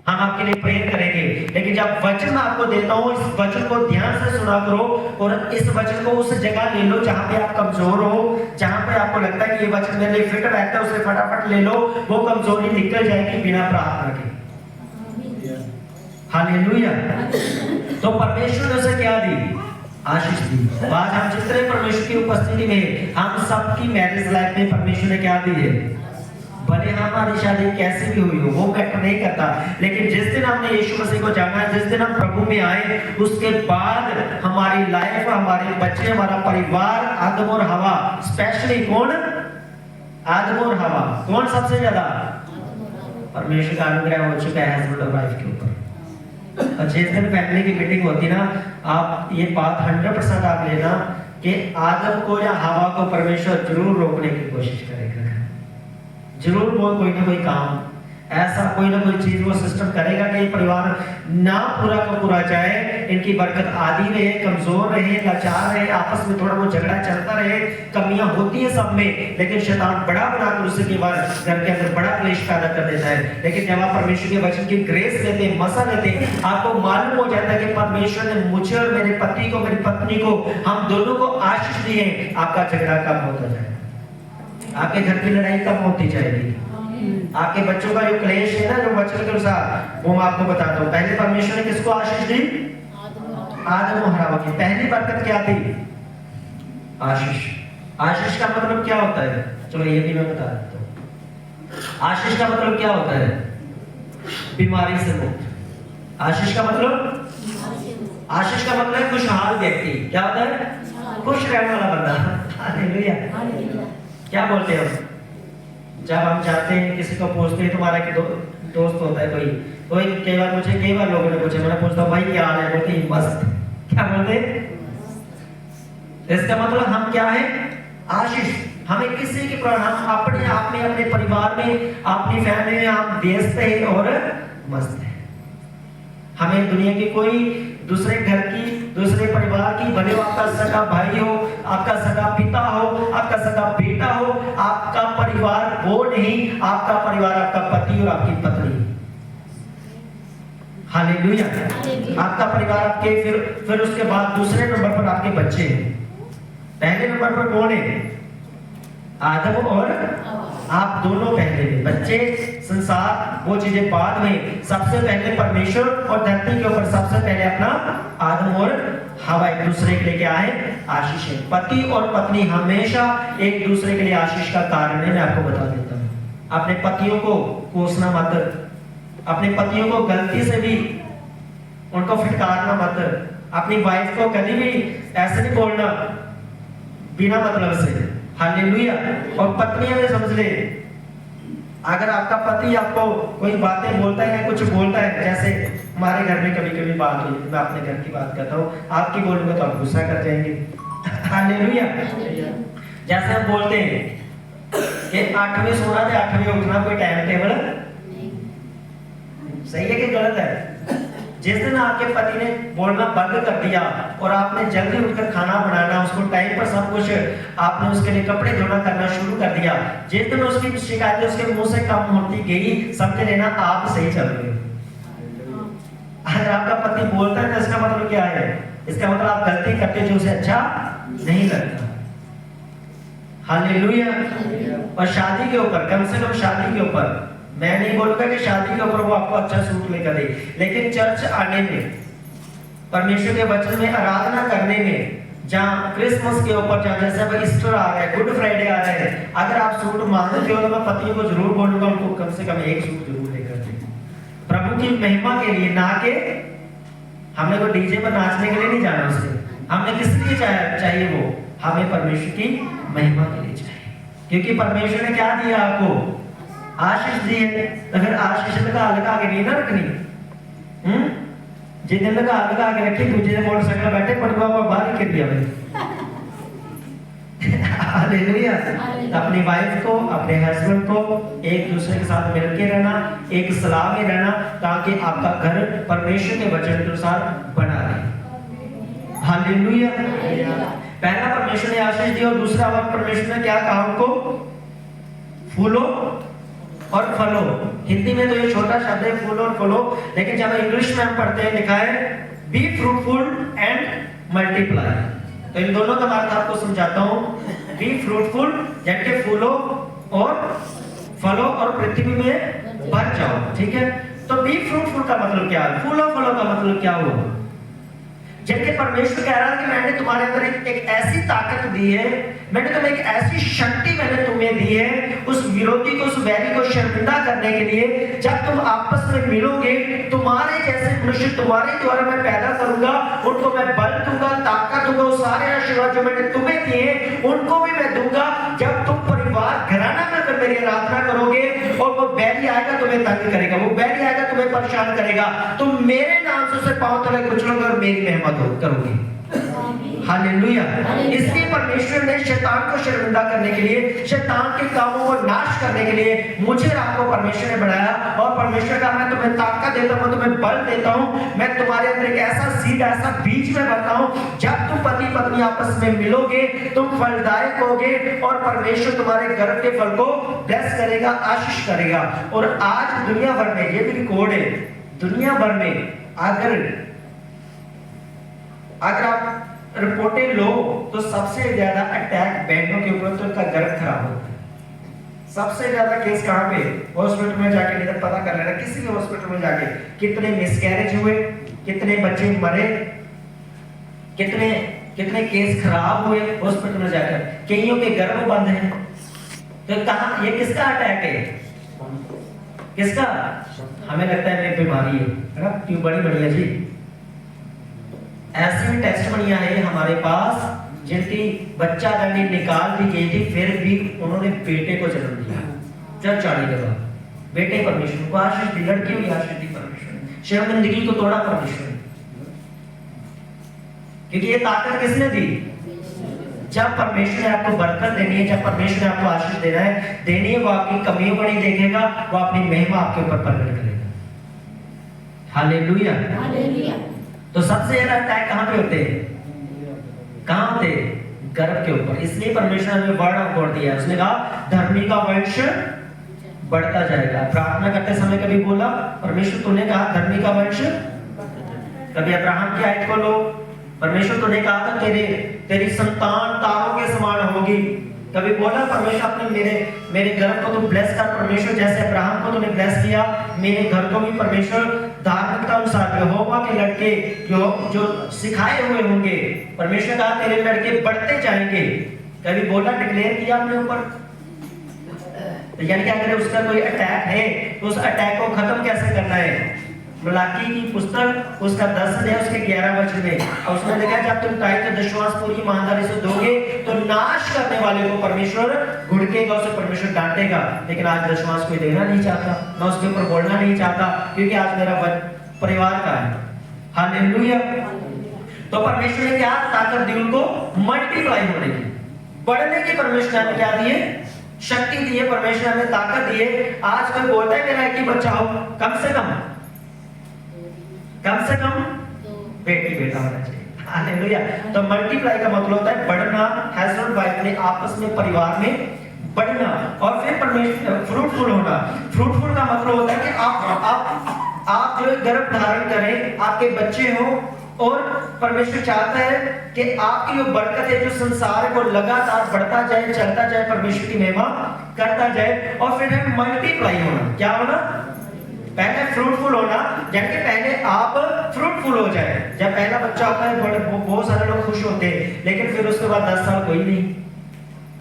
हम आपके लिए प्रेयर करेंगे। लेकिन जब वचन मैं आपको देता हूँ, इस वचन को ध्यान से सुना करो, और इस वचन को उस जगह ले लो जहां पे आप कमजोर हो, जहां पे आपको लगता है कि ये वचन मेरे लिए फिट बैठता है, उसे फटाफट ले लो, वो कमजोरी निकल जाएगी बिना प्रार्थना के। हालेलुया। तो परमेश्वर ने उसे क्या दी? आशीष दी। आज हम जितने परमेश्वर की उपस्थिति में, हम सबकी मैरिज लाइफ में परमेश्वर ने क्या दी है? भले हमारी शादी कैसी भी हुई हो, वो मैटर नहीं करता, लेकिन जिस दिन हमने यीशु मसीह को जाना, जिस दिन हम प्रभु में आए, उसके बाद हमारी लाइफ, हमारे बच्चे, हमारा परिवार, आदम और हवा, स्पेशली कौन? आदम और हवा। कौन सबसे ज्यादा? परमेश्वर का अनुग्रह हो चुका है हस्बैंड और वाइफ के ऊपर। और जिस दिन फैमिली की मीटिंग होती ना, आप ये बात 100% आप लेना कि आदम को या हवा को परमेश्वर जरूर रोकने की कोशिश करेगा, जरूर वो कोई ना कोई काम, ऐसा कोई ना कोई चीज वो सिस्टम करेगा कि ये परिवार ना पूरा का पूरा जाए, इनकी बरकत आधी रहे, कमजोर रहे, लाचार रहे, आपस में थोड़ा बहुत झगड़ा चलता रहे, कमियां होती है सब में, लेकिन शैतान बड़ा बनाकर उसके के बाद घर के अंदर बड़ा क्लेश पैदा कर देता है। लेकिन जब आप परमेश्वर के वचन की ग्रेस लेते हैं, मसा लेते हैं, आपको मालूम हो जाता है कि परमेश्वर ने मुझे और मेरे पति को, मेरी पत्नी को, हम दोनों को आशीष दी है, आपका झगड़ा कम होता जाए, आपके घर की लड़ाई कम होती जाएगी, आपके बच्चों का जो क्लेश है ना, जो वचन के अनुसार, वो मैं आपको बताता हूँ। पहले परमेश्वर ने किसको आशीष दी? आदम और हवा की। पहली बरकत क्या थी? आशीष। आशीष का मतलब क्या होता है? चलो ये भी मैं बता देता हूँ। आशीष का मतलब क्या होता है? बीमारी से मुक्त। आशीष का मतलब, आशीष का मतलब है खुशहाल व्यक्ति। क्या होता है? खुश रहने वाला बंदा। हालेलुया। क्या बोलते हैं हम जब हम जाते हैं, किसी को पूछते हैं, तुम्हारा दोस्त होता है कोई कई बार लोगों ने पूछा, मैंने पूछता हूँ भाई क्या हाल है, बोलते मस्त। क्या बोलते? इसका मतलब हम क्या है? आशीष। हमें किसी की हम अपने आप में, अपने परिवार में, अपनी फैमिली में हम व्यस्त है और मस्त है। हमें दुनिया की कोई दूसरे घर की, दूसरे परिवार की, भले वो आपका सगा भाई हो, आपका सगा पिता हो, आपका सगा बेटा हो, आपका परिवार वो नहीं। आपका परिवार आपका पति और आपकी पत्नी। हालेलुया। आपका परिवार आपके, फिर उसके बाद दूसरे नंबर पर आपके बच्चे हैं। पहले नंबर पर कौन है? आदम और आप दोनों पहले में, बच्चे, संसार, वो चीजें बाद में। सबसे पहले परमेश्वर और धरती के ऊपर सबसे पहले अपना आदम और हवा एक दूसरे के लिए क्या है? आशीष है। पति और पत्नी हमेशा एक दूसरे के लिए आशीष का कारण है। मैं आपको बता देता हूँ, अपने पतियों को कोसना मत, अपने पतियों को गलती से भी उनको फिटकारना मत, अपनी वाइफ को कभी भी ऐसे नहीं बोलना बिना मतलब से। हालेलुया। और पत्नियां भी समझ ले, अगर आपका पति आपको कोई बातें बोलता है, कुछ बोलता है, जैसे हमारे घर में कभी बात हुई, मैं अपने घर की बात करता हूँ, आपकी बोलूंगा तो आप गुस्सा कर जाएंगे। हालेलुया। जैसे हम बोलते हैं कि 8 बजे सोना है, 8 बजे उठना, कोई टाइम टेबल सही है कि गलत है? जिस दिन आपके पति ने बोलना बंद कर दिया और आपने जल्दी उठकर खाना बनाना, उसको टाइम पर सब कुछ, आपने उसके लिए कपड़े धोना करना शुरू कर दिया, जिस दिन उसकी शिकायतें उसके मुंह से कम होती गई, समझ लेना आप सही चल रहे हो। अगर आपका पति बोलता है तो इसका मतलब क्या है? इसका मतलब आप गलती करते जो उसे अच्छा नहीं लगता। हालेलुया। और शादी के ऊपर, कम से कम शादी के ऊपर, मैं नहीं बोलूंगा कि शादी के ऊपर वो आपको अच्छा सूट लेकर दे, लेकिन चर्च आने में, परमेश्वर के वचन में आराधना करने में, जहाँ क्रिसमस के ऊपर, जहाँ जैसे अब ईस्टर आ रहा है, गुड फ्राइडे आ रहा है, अगर आप सूट मांगते हो तो मैं पतियों को जरूर बोलूंगा उनको कम से कम एक सूट जरूर लेकर दे, प्रभु की महिमा के लिए। ना के हमने को डीजे पर नाचने के लिए नहीं जाना, उससे हमने किस लिए चाहिए वो, हमें परमेश्वर की महिमा के लिए चाहिए, क्योंकि परमेश्वर ने क्या दिया आपको? आशीष दी है। अगर आशीष लगा के नहीं ना रखनी, जितने लगा के रखी, दूसरे मोटरसाइकिल बैठे पटवा बाहर कर दिया भाई। हालेलुया। अपनी वाइफ को, अपने हस्बैंड को एक दूसरे के साथ मिलकर रहना, एक सलाह में रहना, ताकि आपका घर परमेश्वर के वचन के अनुसार बना रहे। हालेलुया। पहला परमेश्वर ने आशीष दी और दूसरा बात परमेश्वर ने क्या कहा उनको? फूलो और फलो। हिंदी में तो ये छोटा शब्द है फूलो और फलो, लेकिन जब इंग्लिश में हम पढ़ते हैं लिखा है बी फ्रूटफुल एंड मल्टीप्लाई। तो इन दोनों का अर्थ आपको समझाता हूँ। बी फ्रूटफुल जैसे फूलो और फलो और पृथ्वी में भर जाओ, ठीक है? तो बी फ्रूटफुल का मतलब क्या है? फूलो फलो का मतलब क्या हुआ? जबकि परमेश्वर कह रहा है कि मैंने तुम्हारे अंदर एक ऐसी ताकत दी है, मैंने तुम्हें एक ऐसी शक्ति मैंने तुम्हें दी है, उस विरोधी को, उस वैरी को शर्मिंदा करने के लिए। जब तुम आपस में मिलोगे, तुम्हारे जैसे मनुष्य तुम्हारे द्वारा मैं पैदा करूंगा, उनको मैं बल दूंगा, ताकत दूंगा, वो सारे आशीर्वाद जो मैंने तुम्हें दिए उनको भी मैं दूंगा। जब तुम परिवार घराना में अगर मेरी आराधना करोगे और वो बैरी आएगा तुम्हें तंग करेगा, वो बैरी आएगा तुम्हें परेशान करेगा, तुम मेरे नाम से उसे पांव तले कुचलोगे और मेरी मेहमत करोगे। हालेलुया। इसलिए परमेश्वर ने शैतान को शर्मिंदा करने के लिए, शैतान के कामों को नाश करने के लिए मुझे आपको परमेश्वर ने बनाया। और परमेश्वर का मैं तुम्हें ताकत देता हूं, तुम्हें बल देता हूं, मैं तुम्हारे अंदर एक ऐसा सीड, ऐसा बीज में भरता हूं, जब तुम पति पत्नी आपस में मिलोगे तुम फलदायक होगे और परमेश्वर तुम्हारे गर्भ के फल को ब्लेस करेगा, आशीष करेगा। और आज दुनिया भर में, ये भी रिकॉर्ड है, दुनिया भर में अगर आप रिपोर्टें लो तो सबसे ज्यादा अटैक बहनों के ऊपर, तो उनका गर्भ खराब होता है। सबसे ज्यादा केस कहां पे? हॉस्पिटल में जाके, नहीं तो पता कर लेना किसी भी हॉस्पिटल में जाके, कितने मिसकैरेज हुए, कितने बच्चे मरे, कितने केस खराब हुए हॉस्पिटल में जाकर, कईयों के गर्भ बंद हैं। तो कहां, ये किसका अटैक है? किसका? हमें लगता है मेरी बीमारी है, क्यों? बड़ी बढ़िया जी, ऐसी टेस्ट बढ़िया है हमारे पास जिनकी बच्चा दानी निकाल दी गई थी, फिर भी उन्होंने बेटे को जन्म दिया। जब चाड़ी के बाद बेटे परमेश्वर को आशीष दी, लड़की हुई आशीष दी परमेश्वर ने, शर्मिंदगी को तोड़ा परमेश्वर ने, क्योंकि ये ताकत किसने दी? जब परमेश्वर ने आपको बरकत देनी है, जब परमेश्वर ने आपको आशीष देना है, देनी है, वो आपकी कमियों को नहीं देखेगा, वो अपनी महिमा आपके ऊपर प्रकट करेगा। Hallelujah, hallelujah. तो सबसे ज्यादा अटैक कहां पे होते हैं? कहां होते? गर्भ के ऊपर। इसलिए परमेश्वर ने वर्ड ऑफ गॉड दिया, उसने कहा धर्मी का वंश बढ़ता जाएगा। प्रार्थना करते समय कभी बोला परमेश्वर तूने कहा धर्मी का वंश? कभी अब्राहम की आयत को लो, परमेश्वर तूने कहा था तेरी संतान तारों के समान होगी। कभी बोला परमेश्वर अपने मेरे घर को तू ब्लेस कर, परमेश्वर जैसे अब्राहम को तूने ब्लेस किया, मेरे घर को भी परमेश्वर धार्मिकता अनुसार यहोवा के लड़के जो सिखाए हुए होंगे, परमेश्वर कहा तेरे लड़के बढ़ते जाएंगे। कभी बोला, डिक्लेयर किया अपने ऊपर? तो यानी कि अगर उसका कोई अटैक है तो उस अटैक को खत्म कैसे करना है? मलाकी की पुस्तक उसका 10 है, उसके 11 वचन में, और उसमें लिखा है जब तुम टाइट दशवांश पूरी ईमानदारी से दोगे तो नाश करने वाले को परमेश्वर घुड़केगा, उसे परमेश्वर डांटेगा। लेकिन आज दशवांश कोई देना नहीं चाहता, मैं उसके ऊपर बोलना नहीं चाहता, क्योंकि आज मेरा परिवार का है। हालेलुया। तो परमेश्वर ने क्या ताकत दी उनको? मल्टीप्लाई होने की, बढ़ने की परमेश्वर ने क्या दिए? शक्ति दी है, परमेश्वर ने ताकत दी है। आज कोई बोलता है मेरा एक ही बच्चा हो, कम से कम बेटी बेटा होना चाहिए। हालेलुया। तो मल्टीप्लाई का मतलब होता है बढ़ना, हस्बैंड वाइफ में आपस में परिवार में बढ़ना, और फिर परमेश्वर फ्रूटफुल होना। फ्रूटफुल का मतलब होता है कि आप जो गर्भ धारण करें, आपके बच्चे हो, और परमेश्वर चाहता है कि आपकी जो बरकत है, जो संसार को लगातार बढ़ता जाए, चलता जाए, परमेश्वर की महिमा करता जाए। और फिर है मल्टीप्लाई होना। क्या होना? पहले फ्रूटफुल होना, यानी कि पहले आप फ्रूटफुल हो जाए। जब पहला बच्चा होता है बहुत सारे लोग खुश होते हैं, लेकिन फिर उसके बाद 10 साल कोई नहीं,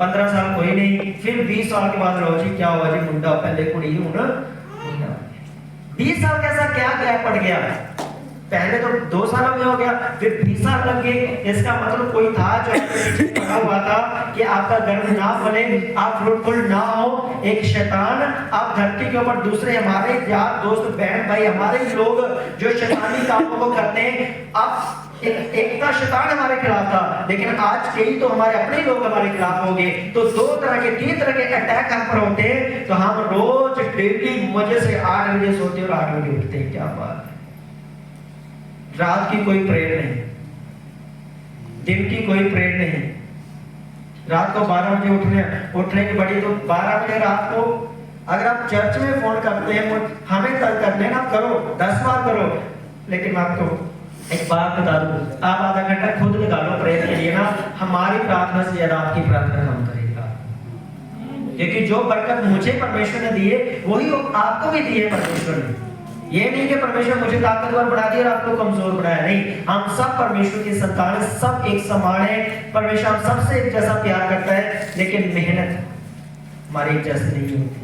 15 साल कोई नहीं, फिर 20 साल के बाद लो जी क्या हुआ जी, मुंडा पहले कुड़ी हूं ना, 20 साल कैसा क्या गैप पड़ गया? पहले तो 2 सालों में हो गया, फिर 20 साल लग गए। इसका मतलब कोई था जो पढ़ा हुआ था कि आपका गर्भ ना बने, आप फ्रूटफुल ना हो। एक शैतान आप धरती के ऊपर, दूसरे हमारे यार दोस्त बहन भाई हमारे लोग जो शैतानी कामों को करते हैं, अब एक था शैतान हमारे खिलाफ था, लेकिन आज कई तो हमारे अपने लोग हमारे खिलाफ हो गए। तो 2 तरह के 3 तरह के अटैक हम पर होते हैं। तो हम रोज डेली मजे से 8 बजे सोते और 8 बजे उठते हैं। क्या बात है? रात की कोई प्रेयर नहीं, दिन की कोई प्रेयर नहीं। रात को 12 बजे उठने की बड़ी, तो 12 बजे रात को अगर आप चर्च में फोन करते हैं, हमें तंग करते हैं ना, करो 10 बार करो, लेकिन मैं आपको एक बात बता दूं, आप आधा घंटा खुद निकालो प्रेयर के लिए ना, हमारी प्रार्थना से ज्यादा आपकी प्रार्थना हम करेगा। क्योंकि जो बरकत मुझे परमेश्वर ने दी है, वही आपको भी दी है परमेश्वर ने। ये नहीं कि परमेश्वर मुझे ताकतवर बना दिया और आपको कमजोर बनाया, नहीं। हम सब परमेश्वर की संतान हैं, सब एक समान है। परमेश्वर हम सबसे एक जैसा प्यार करता है, लेकिन मेहनत हमारी एक जैसी नहीं होती।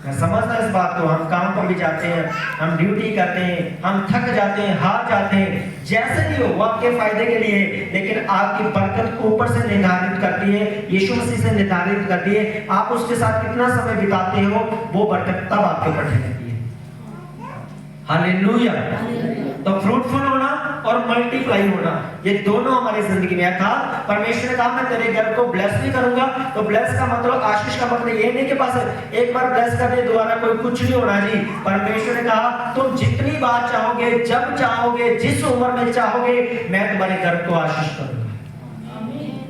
मैं समझता इस बात को। हम काम पर भी जाते हैं, हम ड्यूटी करते हैं, हम थक जाते हैं, हार जाते हैं, जैसे भी हो वो आपके फायदे के लिए, लेकिन आपकी बरकत ऊपर से निर्धारित करती है, यीशु मसीह से निर्धारित करती है। आप उसके साथ कितना समय बिताते हो, वो बरकत तब आपके ऊपर ठहरती है। हालेलुया। तो फ्रूटफुल होना और मल्टीप्लाई होना, ये दोनों हमारी जिंदगी में था। परमेश्वर ने कहा मैं तेरे घर को ब्लेस भी करूंगा। तो ब्लेस का मतलब, आशीष का मतलब ये नहीं कि बस एक बार ब्लेस करने दोबारा कोई कुछ नहीं होना जी। परमेश्वर ने कहा तुम जितनी बार चाहोगे, जब चाहोगे, जिस उम्र में चाहोगे, मैं तुम्हारे घर को आशीष करूंगा,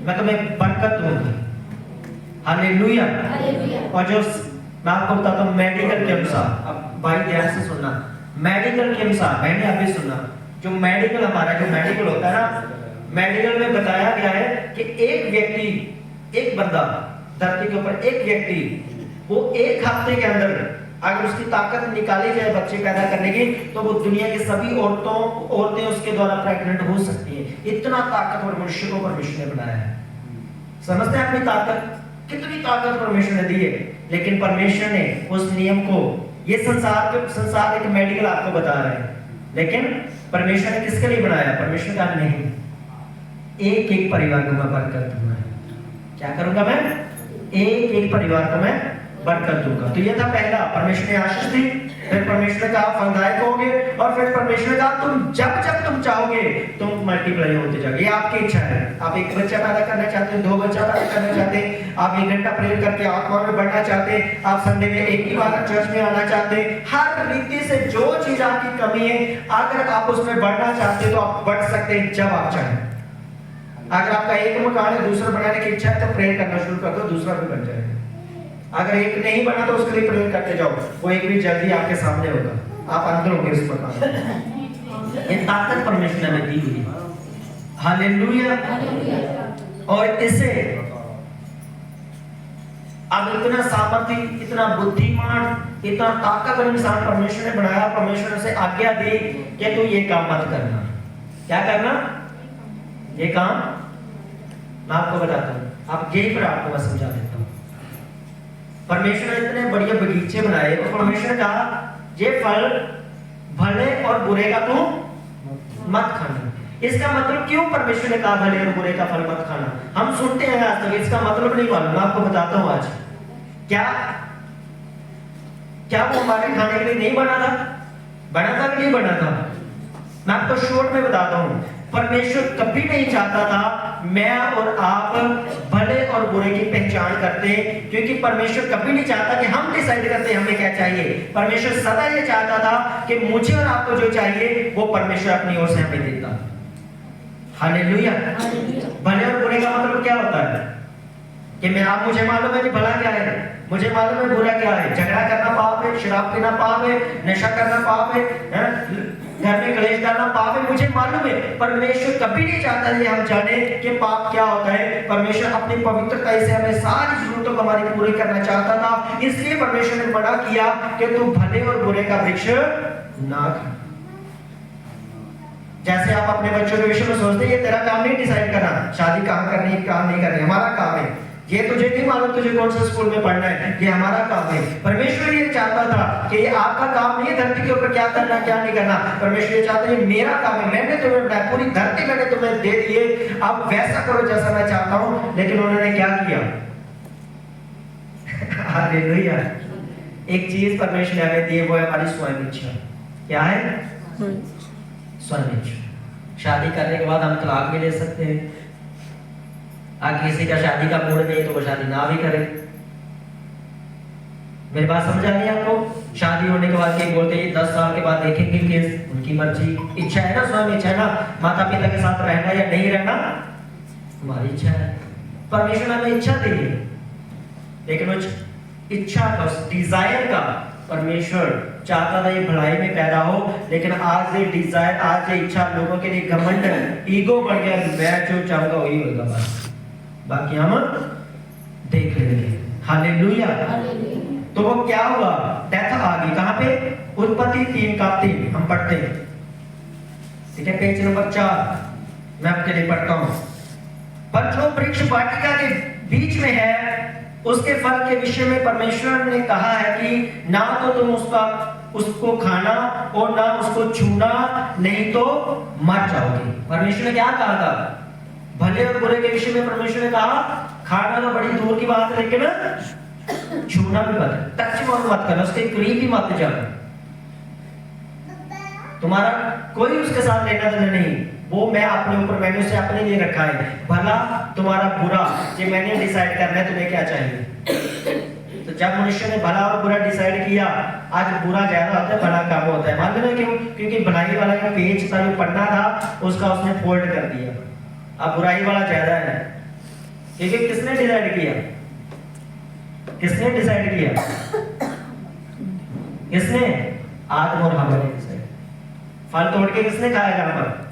मैं तुम्हें बरकत दूंगा। हालेलुया। और जो मैं आपको बताता हूँ मेडिकल के अनुसार, अब भाई ध्यान से सुनना, मेडिकल के अनुसार, मैंने अभी सुना, जो मेडिकल हमारा जो मेडिकल होता है ना, मेडिकल में बताया गया है कि एक व्यक्ति, एक बंदा धरती के ऊपर, एक व्यक्ति वो 1 हफ्ते के अंदर अगर उसकी ताकत निकाली जाए बच्चे पैदा करने की, तो वो दुनिया की सभी औरतें उसके द्वारा प्रेग्नेंट हो सकती है। इतना ताकतवर मनुष्य को परमेश्वर ने बनाया है। समझते हैं अपनी ताकत, कितनी ताकत परमेश्वर ने दी है। लेकिन परमेश्वर ने उस नियम को, ये संसार एक मेडिकल आपको बता रहा है, लेकिन परमेश्वर ने किसके लिए बनाया? परमेश्वर का नहीं, एक एक परिवार को मैं बरकत दूंगा। क्या करूंगा मैं? एक एक परिवार को मैं बरकत दूंगा। तो ये था पहला, परमेश्वर ने आशीष दी, फिर परमेश्वर का फलदायक होगे, और फिर परमेश्वर का तुम जब जब तुम चाहोगे तुम मल्टीप्लाई होते जाओगे। ये आपकी इच्छा है। आप एक बच्चा पैदा करना चाहते हैं, 2 बच्चा पैदा करना चाहते हैं, आप 1 घंटा प्रेयर करके आत्मा में बढ़ना चाहते हैं, आप संडे में एक ही बार चर्च में आना चाहते हैं, हर रीति से जो चीज आपकी कमी है, अगर आप उसमें बढ़ना चाहते हैं तो आप बढ़ सकते हैं जब आप चाहें। अगर आपका एक मकान है, दूसरा बनाने की इच्छा है तो प्रेयर करना शुरू कर दो, दूसरा भी बन जाएगा। अगर एक नहीं बना तो उसके लिए प्रेयर करते जाओ, वो एक भी जल्दी आपके सामने होगा, आप अंदर होंगे उस मकान में। ये ताकत परमेश्वर ने हमें दी हुई है। हालेलुया। और इसे अब इतना सामर्थ्य, इतना बुद्धिमान, इतना ताकतवर इंसान परमेश्वर ने बनाया, परमेश्वर से आज्ञा दी कि तू ये काम मत करना। क्या करना? ये काम मैं आपको बताता हूँ, आप यही पर आपको मैं समझा देता हूँ। परमेश्वर ने इतने बढ़िया बगीचे बनाए, और परमेश्वर ने कहा ये फल भले और बुरे का तू मत खाना। इसका मतलब क्यों परमेश्वर ने कहा भले और बुरे का फल मत खाना? हम सुनते हैं आज तक, इसका मतलब नहीं मालूम। मैं आपको बताता हूँ आज क्या वो हमारे खाने के लिए नहीं बना था? बना था कि नहीं बना था? मैं आपको शॉर्ट में बताता हूँ। परमेश्वर कभी नहीं चाहता था मैं और आप भले और बुरे की पहचान करते, क्योंकि परमेश्वर कभी नहीं चाहता कि हम डिसाइड करते हमें क्या चाहिए। परमेश्वर सदा ये चाहता था कि मुझे और आपको जो चाहिए वो परमेश्वर अपनी ओर से हमें देता। हालेलुया। भले और बुरे का मतलब क्या होता है? कि मुझे मालूम है कि भला क्या है, मुझे मालूम है बुरा क्या है। झगड़ा करना पाप है, शराब पीना पाप है, नशा करना पाप है, घर में कलेश डालना पाप है, मुझे मालूम है। परमेश्वर कभी नहीं चाहता कि हम जाने कि पाप क्या होता है। परमेश्वर अपनी पवित्रता से हमें सारी जरूरतों को हमारी पूरी करना चाहता था, इसलिए परमेश्वर ने मना किया कि तू भले और बुरे का वृक्ष ना खा। जैसे आप अपने बच्चों के विषय में सोचते हैं ये तेरा काम नहीं डिसाइड करना, शादी कहाँ करनी है कहाँ नहीं करनी, हमारा काम है। ये तुझे नहीं मालूम तुझे कौन से स्कूल में पढ़ना है, ये हमारा काम है। परमेश्वर ये चाहता था कि ये आपका काम नहीं है धरती के ऊपर क्या करना क्या नहीं करना। परमेश्वर ये चाहता है मेरा काम है, मैंने तुम्हें बनाया, पूरी धरती मैंने तुम्हें दे दी है, आप वैसा करो जैसा मैं चाहता हूँ। लेकिन उन्होंने क्या किया? हालेलुया। एक चीज परमेश्वर ने हमें दी है, वो है हमारी स्वयं इच्छा। क्या है? स्वयं इच्छा। शादी करने के बाद हम तलाक भी ले सकते हैं। किसी का शादी का मूड नहीं तो वो शादी ना भी करे। मेरी बात समझ आ रही है आपको? शादी होने के बाद कई बोलते हैं 10 साल के बाद देखेंगे केस, उनकी मर्जी। इच्छा है ना, स्वयं इच्छा है ना, माता पिता के साथ रहना या नहीं रहना हमारी इच्छा है। परमेश्वर ने हमें इच्छा दी है, लेकिन उस इच्छा का, उस डिजायर का परमेश्वर चाहता था ये भलाई में पैदा हो। लेकिन आज ये डिजायर, आज ये इच्छा लोगों के लिए घमंड, ईगो बढ़ गया। मैं जो चाहूंगा वही होगा, बस बाकी हम देख लेंगे। हालेलुया। तो वो क्या हुआ? डेथ आ गई। कहां पे? उत्पत्ति 3:3 हम पढ़ते हैं, ठीक है, पेज नंबर 4 मैं आपके लिए पढ़ता हूं। पर जो वृक्ष वाटिका के बीच में है उसके फल के विषय में परमेश्वर ने कहा है कि ना तो तुम उसको खाना और ना उसको छूना, नहीं तो मर जाओगे। परमेश्वर ने क्या कहा था? भले और बुरे के विषय में परमेश्वर ने कहा खाना तो बड़ी दूर की बात है, लेकिन छूना भी मत, टच मत करना, उसके करीब भी मत जाना। तुम्हारा कोई उसके साथ लेना देना नहीं, वो मैं अपने ऊपर, मैंने उसे अपने लिए रखा है। भला तुम्हारा बुरा ये मैंने डिसाइड करना है तुम्हें क्या चाहिए। तो जब मनुष्य ने भला और बुरा डिसाइड किया, आज बुरा ज्यादा होता है, भला कम होता है। मालूम है क्यों? क्योंकि भलाई वाला जो पेज था जो पढ़ना था उसका उसने फोल्ड कर दिया, अब बुराई वाला ज्यादा है। क्योंकि किसने डिसाइड किया? किसने डिसाइड किया? किसने? आदम और हवा ने डिसाइड। फल तोड़ के किसने खाया जहां पर?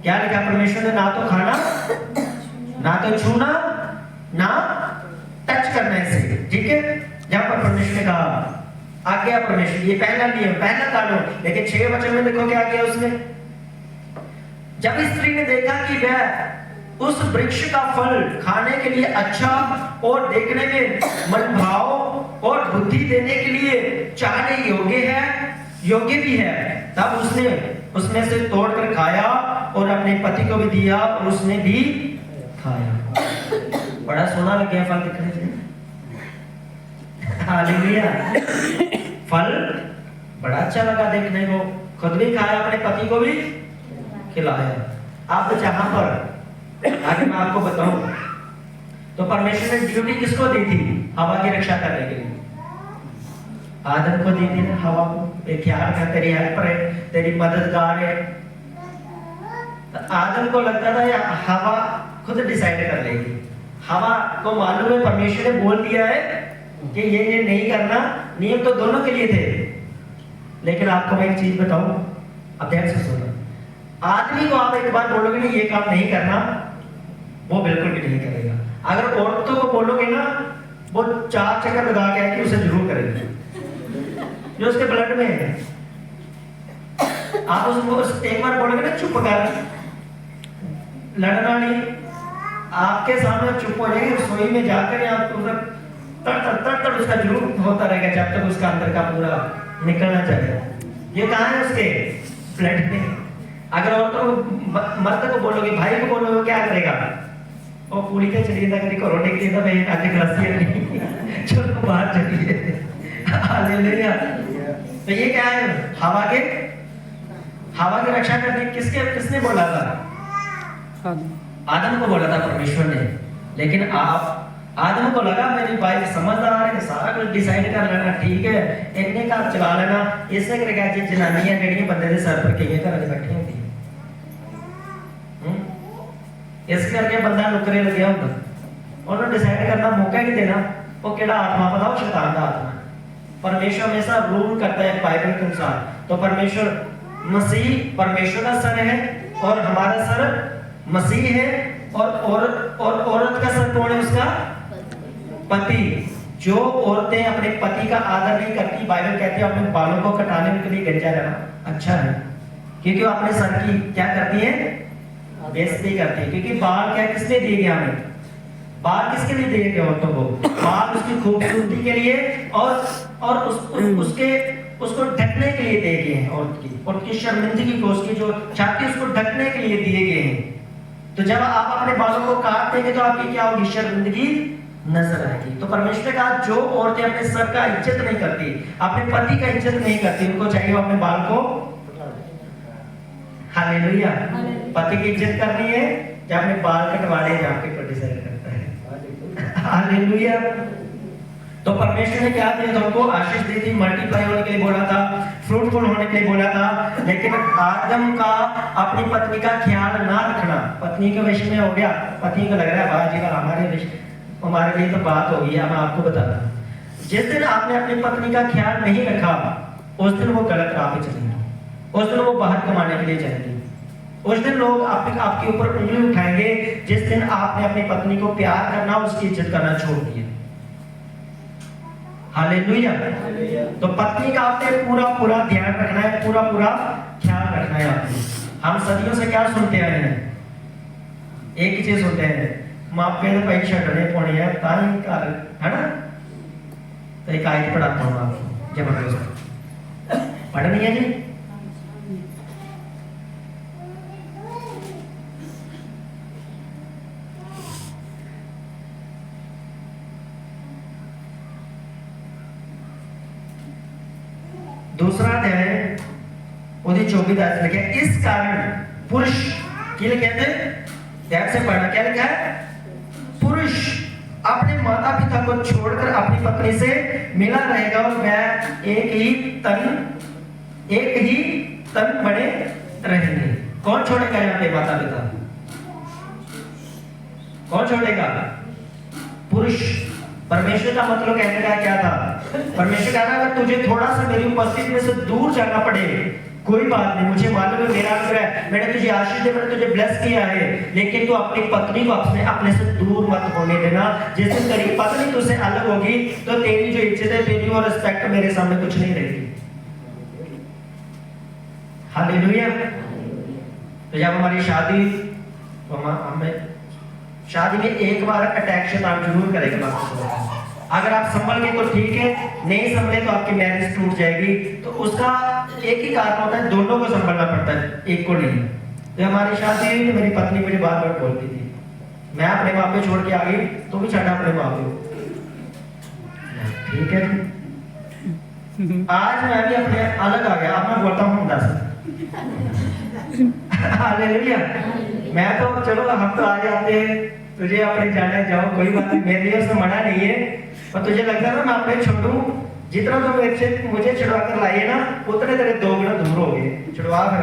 क्या लिखा परमेश्वर ने? ना तो खाना, ना तो छूना, ना टच करना इसे, ठीक है। जहां पर परमेश्वर ने कहा आज्ञा, परमेश्वर ये पहला नियम, पहला कानून। लेकिन 6 वचन में देखो क्या किया उसने। जब स्त्री ने देखा कि वह उस वृक्ष का फल खाने के लिए अच्छा और देखने में मनभाव और बुद्धि देने के लिए चाहने योग्य है, योग्य भी है। तब उसने उसमें से तोड़कर खाया और अपने पति को भी दिया और उसने भी खाया। बड़ा सोना लग गया फल दिखने से। हालेलुया। फल बड़ा अच्छा लगा देखने को, खुद भी खाया, अपने पति को भी खिलाया। अब जहां पर आगे मैं आपको बताऊं तो परमेश्वर ने ड्यूटी किसको दी थी? हवा की रक्षा करने के लिए आदम को दी थी ना। हवा को एक ख्याल है, तेरी हेल्पर है, तेरी मददगार है। तो आदम को लगता था या हवा खुद डिसाइड कर लेगी। हवा को मालूम है परमेश्वर ने बोल दिया है कि ये नहीं करना, नियम तो दोनों के लिए थे। लेकिन आपको मैं एक चीज बताऊं, अब ध्यान से सुनो। आदमी को आप एक बार बोलोगे ना ये काम नहीं करना, वो बिल्कुल भी नहीं करेगा। अगर औरतों को बोलोगे ना, वो 4 चक्कर लगा के आएगी, उसे जरूर करेगी जो उसके ब्लड में है। आप उसको एक बार बोलोगे ना चुप कर, लड़ना नहीं, आपके सामने चुप हो जाएगी। रसोई में जाकर आपको तड़ उसका जरूर होता रहेगा जब तक उसका अंदर का पूरा निकलना चाहिए। ये कहाँ है? उसके ब्लड में। अगर औरतों को, मर्द को बोलोगे, भाई को बोलोगे, क्या करेगा? वो पूरी के चलिए ना, कभी रोने के लिए तो मैं आज ग्लास नहीं चलो बाहर चलिए। हालेलुया। तो ये क्या है? हवा की रक्षा करने किसने बोला था? आदम को बोला था परमेश्वर ने। लेकिन आदम को लगा मेरी वाइफ समझदार है, सारा कुछ डिसाइड कर लेना, ठीक है, इतने काम चला लेना। इससे करके जनानियां ਜਿਹੜੀਆਂ ਬੰਦੇ ਦੇ सर पर कई घरों में बैठी होती है। इस करके बंदा नुकरे लगे होता, उन्होंने डिसाइड करना मौका ही नहीं देना। वो केड़ा आत्मा पता? वो शैतान का आत्मा। परमेश्वर हमेशा रूल करता है बाइबल के अनुसार। तो परमेश्वर मसीह परमेश्वर का सर है और हमारा सर मसीह है, और औरत का सर कौन है? उसका पति। जो औरतें अपने पति का आदर नहीं करती, बाइबल कहती है अपने बालों को कटाने के लिए गंजा रहना अच्छा है, क्योंकि वो अपने सर की क्या करती है? बेइज्जती करती है। क्योंकि बाल क्या किसने दिए गए? हमें बाल किसके लिए दिए गए? औरतों को। बाल उसकी खूबसूरती के लिए और उसको ढकने के लिए दिए गए हैं। औरत की शर्मिंदगी को, उसकी जो छाती, उसको ढकने के लिए दिए गए हैं। तो जब आप अपने बालों को काट देंगे तो आपकी क्या होगी? शर्मिंदगी नजर आएगी। तो परमेश्वर ने कहा जो औरतें अपने सर का इज्जत नहीं करती, अपने पति का इज्जत नहीं करती, उनको चाहिए अपने बाल को। हालेलुया। पति की इज्जत करनी है जब अपने बाल कटवाने जाके डिसाइड करता है। हालेलुया। तो परमेश्वर ने क्या दिया था? उनको आशीष दी थी, मल्टीप्लाई होने के लिए बोला था, फ्रूटफुल होने के लिए बोला था। लेकिन आदम का अपनी पत्नी का ख्याल ना रखना, पत्नी के विषय में हो गया। पत्नी को लग रहा है बाजी का हमारे लिए तो बात होगी। मैं आपको बताता हूं, जिस दिन आपने अपनी पत्नी का ख्याल नहीं रखा, उस दिन वो गलत राह पे चलेंगे, उस दिन वो बाहर कमाने के लिए जाएंगे, उस दिन लोग आपके ऊपर उंगली उठाएंगे। जिस दिन आपने अपनी पत्नी को प्यार करना, उसकी इज्जत करना छोड़ दिया। हालेलुया। तो पत्नी का आपने पूरा ध्यान रखना है, पूरा ख्याल रखना है आपने। हम सदियों से क्या सुनते आए हैं? एक ही चीज सुनते हैं, मापे तो पैसे छड़ने पौने है ताई कर, है ना? तो एक आयत पढ़ाता हूँ आपको, जबरदस्त पढ़नी है जी। दूसरा अध्याय 24 लिखा है, इस कारण पुरुष क्या कहते हैं? ध्यान से पढ़ना, क्या लिखा है? पुरुष अपने माता पिता को छोड़कर अपनी पत्नी से मिला रहेगा और वह एक ही तन बने रहेंगे। कौन छोड़ेगा यहाँ पे माता पिता? कौन छोड़ेगा? पुरुष। परमेश्वर का मतलब कहने का क्या था? परमेश्वर कह रहा है अगर तुझे थोड़ा सा मेरी उपस्थिति में से दूर जाना पड़े, कोई बात नहीं, मुझे मालूम है मेरा अनुग्रह है, मैंने तुझे आशीष दिया, मैंने तुझे ब्लेस किया है, लेकिन तू अपनी पत्नी को अपने से दूर मत होने देना। जिस दिन तेरी पत्नी तुझसे अलग होगी तो तेरी जो इज्जत है, तेरी और रिस्पेक्ट मेरे सामने कुछ नहीं रहेगी। हालेलुया। तो जब हमारी शादी, तो हमें शादी में एक बार अटैक शैतान जरूर करेगा आपको। अगर आप संभल गए तो ठीक है, नहीं संभले तो आपकी मैरिज टूट जाएगी। तो उसका एक ही कारण होता है, दोनों को संभलना पड़ता है, एक को नहीं। तो हमारी शादी हुई तो मेरी पत्नी मुझे बार बार बोलती थी, मैं अपने माँ पे छोड़ के आ गई, तो भी छड़ा अपने माँ पे। ठीक है, आज मैं भी अपने अलग आ गया, अब मैं बोलता हूँ 10। हालेलुया। मैं तो चलो हम तो आ जाते हैं, तुझे अपने जाने जाओ, कोई बात नहीं, मेरे लिए उसमें मना नहीं है। और तुझे लगता है ना मैं अपने छोड़ू, जितना तुम मेरे से मुझे छुड़वा कर लाइए ना, उतने तेरे 2 गुना दूर हो गए, छुड़वा कर।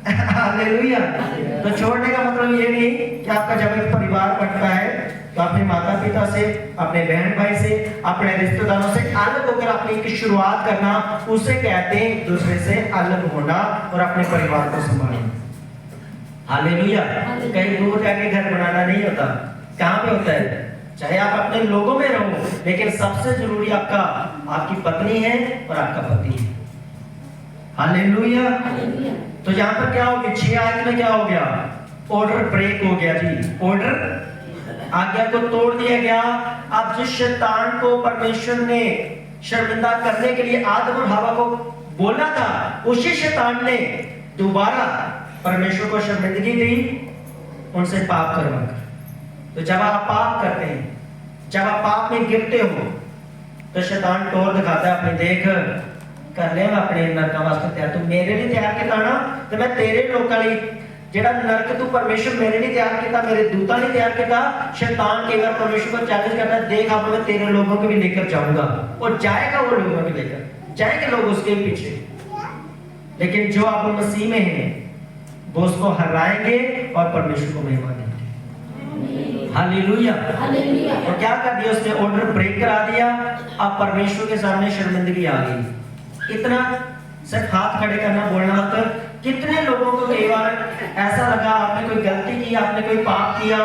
हालेलुया। तो छोड़ने का मतलब ये नहीं कि आपका जब एक परिवार बढ़ता है तो अपने माता पिता से, अपने बहन भाई से, अपने रिश्तेदारों से अलग होकर अपनी की शुरुआत करना, उसे कहते हैं एक दूसरे से अलग होना और अपने परिवार को संभालना। हालेलुया। कहीं दूर जाके घर बनाना नहीं होता, कहाँ पे होता है? चाहे आप अपने लोगों में रहो, लेकिन सबसे जरूरी आपकी पत्नी है और आपका पति है। हालेलुया। तो यहाँ पर क्या हो गया? 6 आयत में क्या हो गया? ऑर्डर ब्रेक हो गया जी, ऑर्डर आज्ञा को तोड़ दिया गया। अब जिस शैतान को परमेश्वर ने शर्मिंदा करने के लिए आदम और हवा को बोला था, उसी शैतान ने दोबारा परमेश्वर को शर्मिंदगी दी, उनसे पाप करवाकर। तो जब आप पाप करते हैं, जब आप पाप में गिरते हो, तो शैतान टोर दिखाता है अपने, देख कर ले मैं अपने नरक वास्ते तैयार, तू मेरे लिए तैयार किया ना, तो मैं तेरे लोगों लिए जेड़ा नरक तू परमेश्वर मेरे लिए तैयार किया, मेरे दूता ने तैयार किया। शैतान के बार परमेश्वर को चैलेंज करता है, देख अब मैं तेरे लोगों को भी लेकर जाऊंगा, और जाएगा वो लोगों को लेकर, जाएंगे लोग उसके पीछे। लेकिन जो आप मसीह में हैं, वो उसको हराएंगे और परमेश्वर को महिमा देंगे। हालेलुया। तो क्या कर दिया उसने? ऑर्डर ब्रेक करा दिया। अब परमेश्वर के सामने शर्मिंदगी आ गई। इतना सिर्फ हाथ खड़े करना, बोलना मतलब, कितने लोगों को कई बार ऐसा लगा आपने कोई गलती की, आपने कोई पाप किया,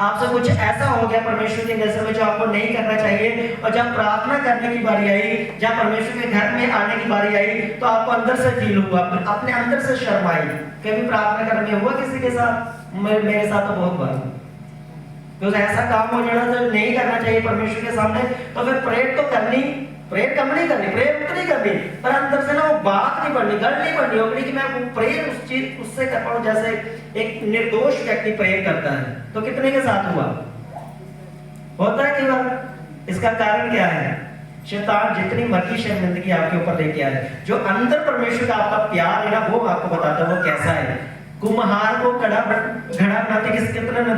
आपसे कुछ ऐसा हो गया परमेश्वर की नजर में जो आपको नहीं करना चाहिए, और जब प्रार्थना करने की बारी आई, जब परमेश्वर के घर में आने की बारी आई, तो आपको अंदर से फील हुआ, अपने अंदर से शर्म आई। कभी प्रार्थना करने में हुआ किसी के साथ? मेरे साथ तो बहुत बार। तो ऐसा काम हो जाना जो नहीं करना चाहिए परमेश्वर के सामने, तो फिर प्रेयर तो करनी, प्रेयर कम नहीं करनी, प्रेयर उतनी करनी, पर अंदर से ना वो बात नहीं बढ़नी, गल नहीं बढ़नी होगी कि मैं प्रेयर उस चीज उससे कर पाऊं जैसे एक निर्दोष व्यक्ति प्रेयर करता है। तो कितने के साथ हुआ? होता है कई बार। इसका कारण क्या है? शैतान जितनी मर्जी शर्मिंदगी आपके ऊपर लेके आए, जो अंदर परमेश्वर का आपका प्यार है ना, वो आपको बताता है वो कैसा है। कुम्हार को घड़ा बनाते कितने ने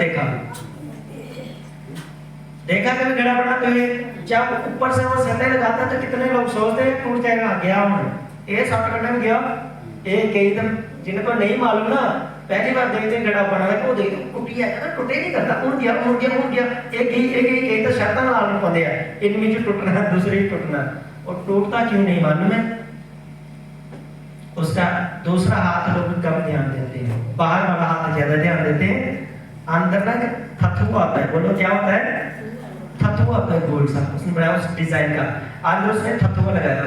देखा कभी घड़ा बनाते हुए? जब ऊपर से वो सतह लगाता तो कितने लोग सोचते हैं टूट जाएगा, गया हूं ये शॉर्ट करने में गया। एक कई दिन जिनको नहीं मालूम ना, पहली बार देखते घड़ा बना है तो देखो टूटी है ना, टूटे नहीं करता, उड़ गया एक तो शर्तान लाल पौधे है, इनमें जो टूटना दूसरी टूटना, और टूटता क्यों नहीं मालूम है? उसका दूसरा हाथ लोग कम ध्यान देते हैं, बाहर वाला हाथ ज्यादा ध्यान देते हैं, अंदर ना थथू आता है। बोलो क्या होता है? थथू होता है गोल सा, उसने बनाया उस डिजाइन का, अंदर उसने थथू लगाया था।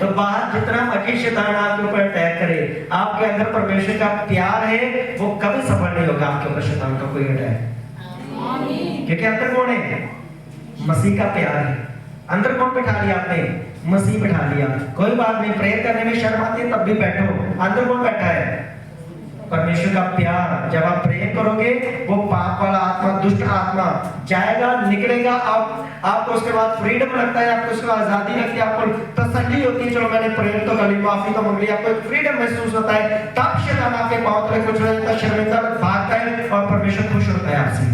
तो बाहर जितना मर्जी शैतान आपके ऊपर अटैक करे, आपके अंदर परमेश्वर का प्यार है, वो कभी सफल नहीं होगा आपके ऊपर शैतान का कोई अटैक। क्योंकि अंदर कौन है? मसीह का प्यार है। अंदर कौन बिठा लिया आपने? मसीह बिठा लिया। कोई बात नहीं, प्रेयर करने में शर्म आती है तब भी बैठो, अंदर कौन बैठा है? परमेश्वर का प्यार। जब आप प्रेयर करोगे, वो पाप वाला आत्मा, दुष्ट आत्मा जाएगा, निकलेगा। आपको उसके बाद फ्रीडम लगता है, आपको उसके बाद आजादी लगती है, आपको तसल्ली होती है, चलो मैंने प्रेयर तो कर ली, माफी तो मांग ली, आपको फ्रीडम महसूस होता है। तब शैतान आपके पांव तले कुछ हो जाता है, शर्मिंदा भागता है और परमेश्वर खुश होता है आपसे।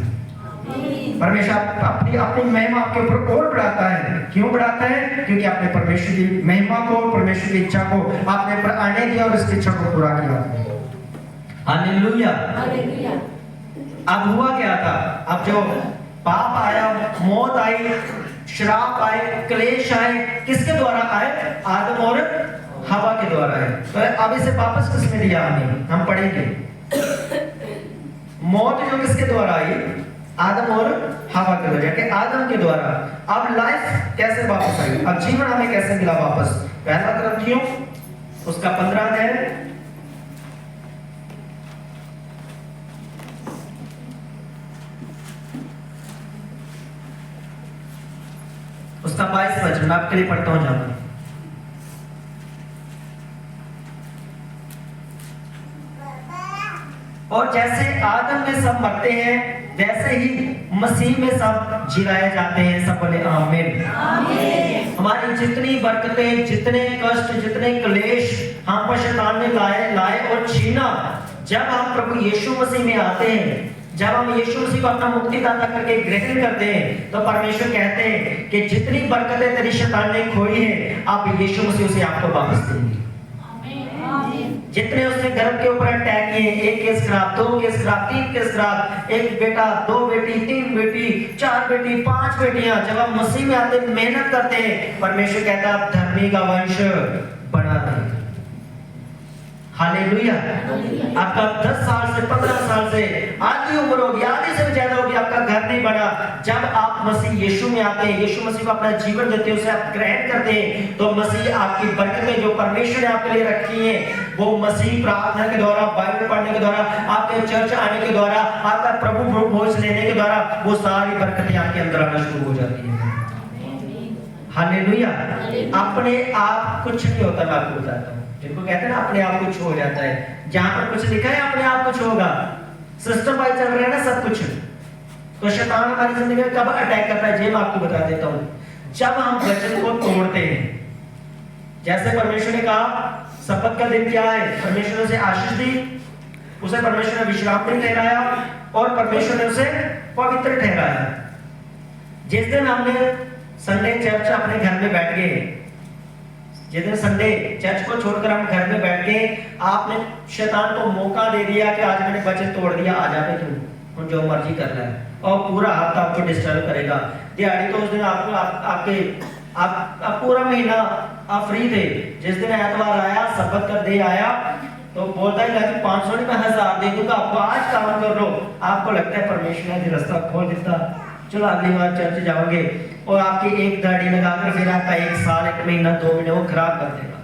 परमेश्वर अपनी महिमा आपके ऊपर और बढ़ाता है। क्यों बढ़ाता है? क्योंकि आपने परमेश्वर की महिमा को, परमेश्वर की इच्छा को आपने पर आने दिया और इसकी इच्छा को पूरा किया। हालेलुया। अब हुआ क्या था? अब जो पाप आया, मौत आई, श्राप आए, क्लेश आए, किसके द्वारा आए? आदम और हवा के द्वारा आए। तो अब इसे वापस किसने दिया? हम पढ़ेंगे। मौत जो किसके द्वारा आई? आदम और हवा के द्वारा, कि आदम के द्वारा। अब लाइफ कैसे वापस आई? अब जीवन हमें कैसे मिला वापस? पहला ग्रंथियों उसका 15 अध्याय उसका 22 वचन आपके लिए पढ़ता हूं जाऊंगा। और जैसे आदम में सब मरते हैं वैसे ही मसीह में सब जिलाए जाते हैं। सब बोले आमीन। हमारी जितनी बरकतें, जितने कष्ट, जितने क्लेश हम पर शैतान ने लाए और छीना, जब हम प्रभु यीशु मसीह में आते हैं, जब हम यीशु मसीह को अपना मुक्तिदाता करके ग्रहण करते हैं, तो परमेश्वर कहते हैं कि जितनी बरकतें तेरी शैतान ने खोई है, अब यीशु मसीह उसे आपको वापस देंगे। जितने उसने घर के ऊपर अटैक किए, 1 केस खराब, 2 केस खराब, 3 केस खराब, 1 बेटा, 2 बेटी, 3 बेटी, 4 बेटी, 5 बेटियां, जब हम मसीह में आते मेहनत करते हैं, परमेश्वर कहता है धर्मी का वंश बना देगा। हालेलुया। आपका 10 साल से 15 साल से आधी उम्र होगी, आधी से ज्यादा होगी, आपका घर नहीं बना। जब आप मसीह यीशु में आते हैं, यीशु मसीह को अपना जीवन देते हैं, उसे आप ग्रहण करते हैं, तो मसीह आपकी बरकतें जो परमेश्वर ने आपके लिए रखी हैं, वो मसीह प्रार्थना के द्वारा, बाइबल पढ़ने के द्वारा, आपके चर्च आने के द्वारा, आपका प्रभु भोज लेने के द्वारा, वो सारी बरकतें आपके अंदर आना शुरू हो जाती है। हालेलुया। अपने आप कुछ नहीं होता। मैं आपको बताता हूँ, जिनको कहते हैं ना अपने आप कुछ हो जाता है, जहां पर कुछ लिखा है अपने आप कुछ होगा, सिस्टम वाइज चल रहा है ना सब कुछ। तो शैतान हमारी जिंदगी में कब अटैक करता है, ये मैं आपको बता देता हूं, जब हम वचन को तोड़ते हैं। जैसे परमेश्वर ने कहा सब्बत का दिन क्या है, परमेश्वर ने उसे आशीष दी, उसे परमेश्वर ने विश्राम दिन ठहराया और परमेश्वर ने उसे पवित्र ठहराया। जिस दिन हमने संडे चर्च अपने घर में बैठ गए, जिस दिन संडे चर्च को छोड़कर हम घर में बैठ गए, आपने शैतान को मौका दे दिया कि आज मैंने वचन तोड़ दिया, आ जा पे तू जो मर्जी कर रहा है, और पूरा हफ्ता आपको डिस्टर्ब करेगा। दिहाड़ी तो उस दिन आपको आप पूरा महीना आप फ्री थे। जिस दिन एतवार आया, सब्बत का डे आया, तो बोलता है कि 500 नहीं, मैं 1000 दे दूंगा आपको, आज काम कर लो। आपको लगता है परमेश्वर ने रास्ता खोल देता, चलो अगली बार चर्च जाओगे, और आपकी एक दाढ़ी लगाकर फिर आपका 1 साल, 1 महीना, 2 महीने वो खराब कर देगा।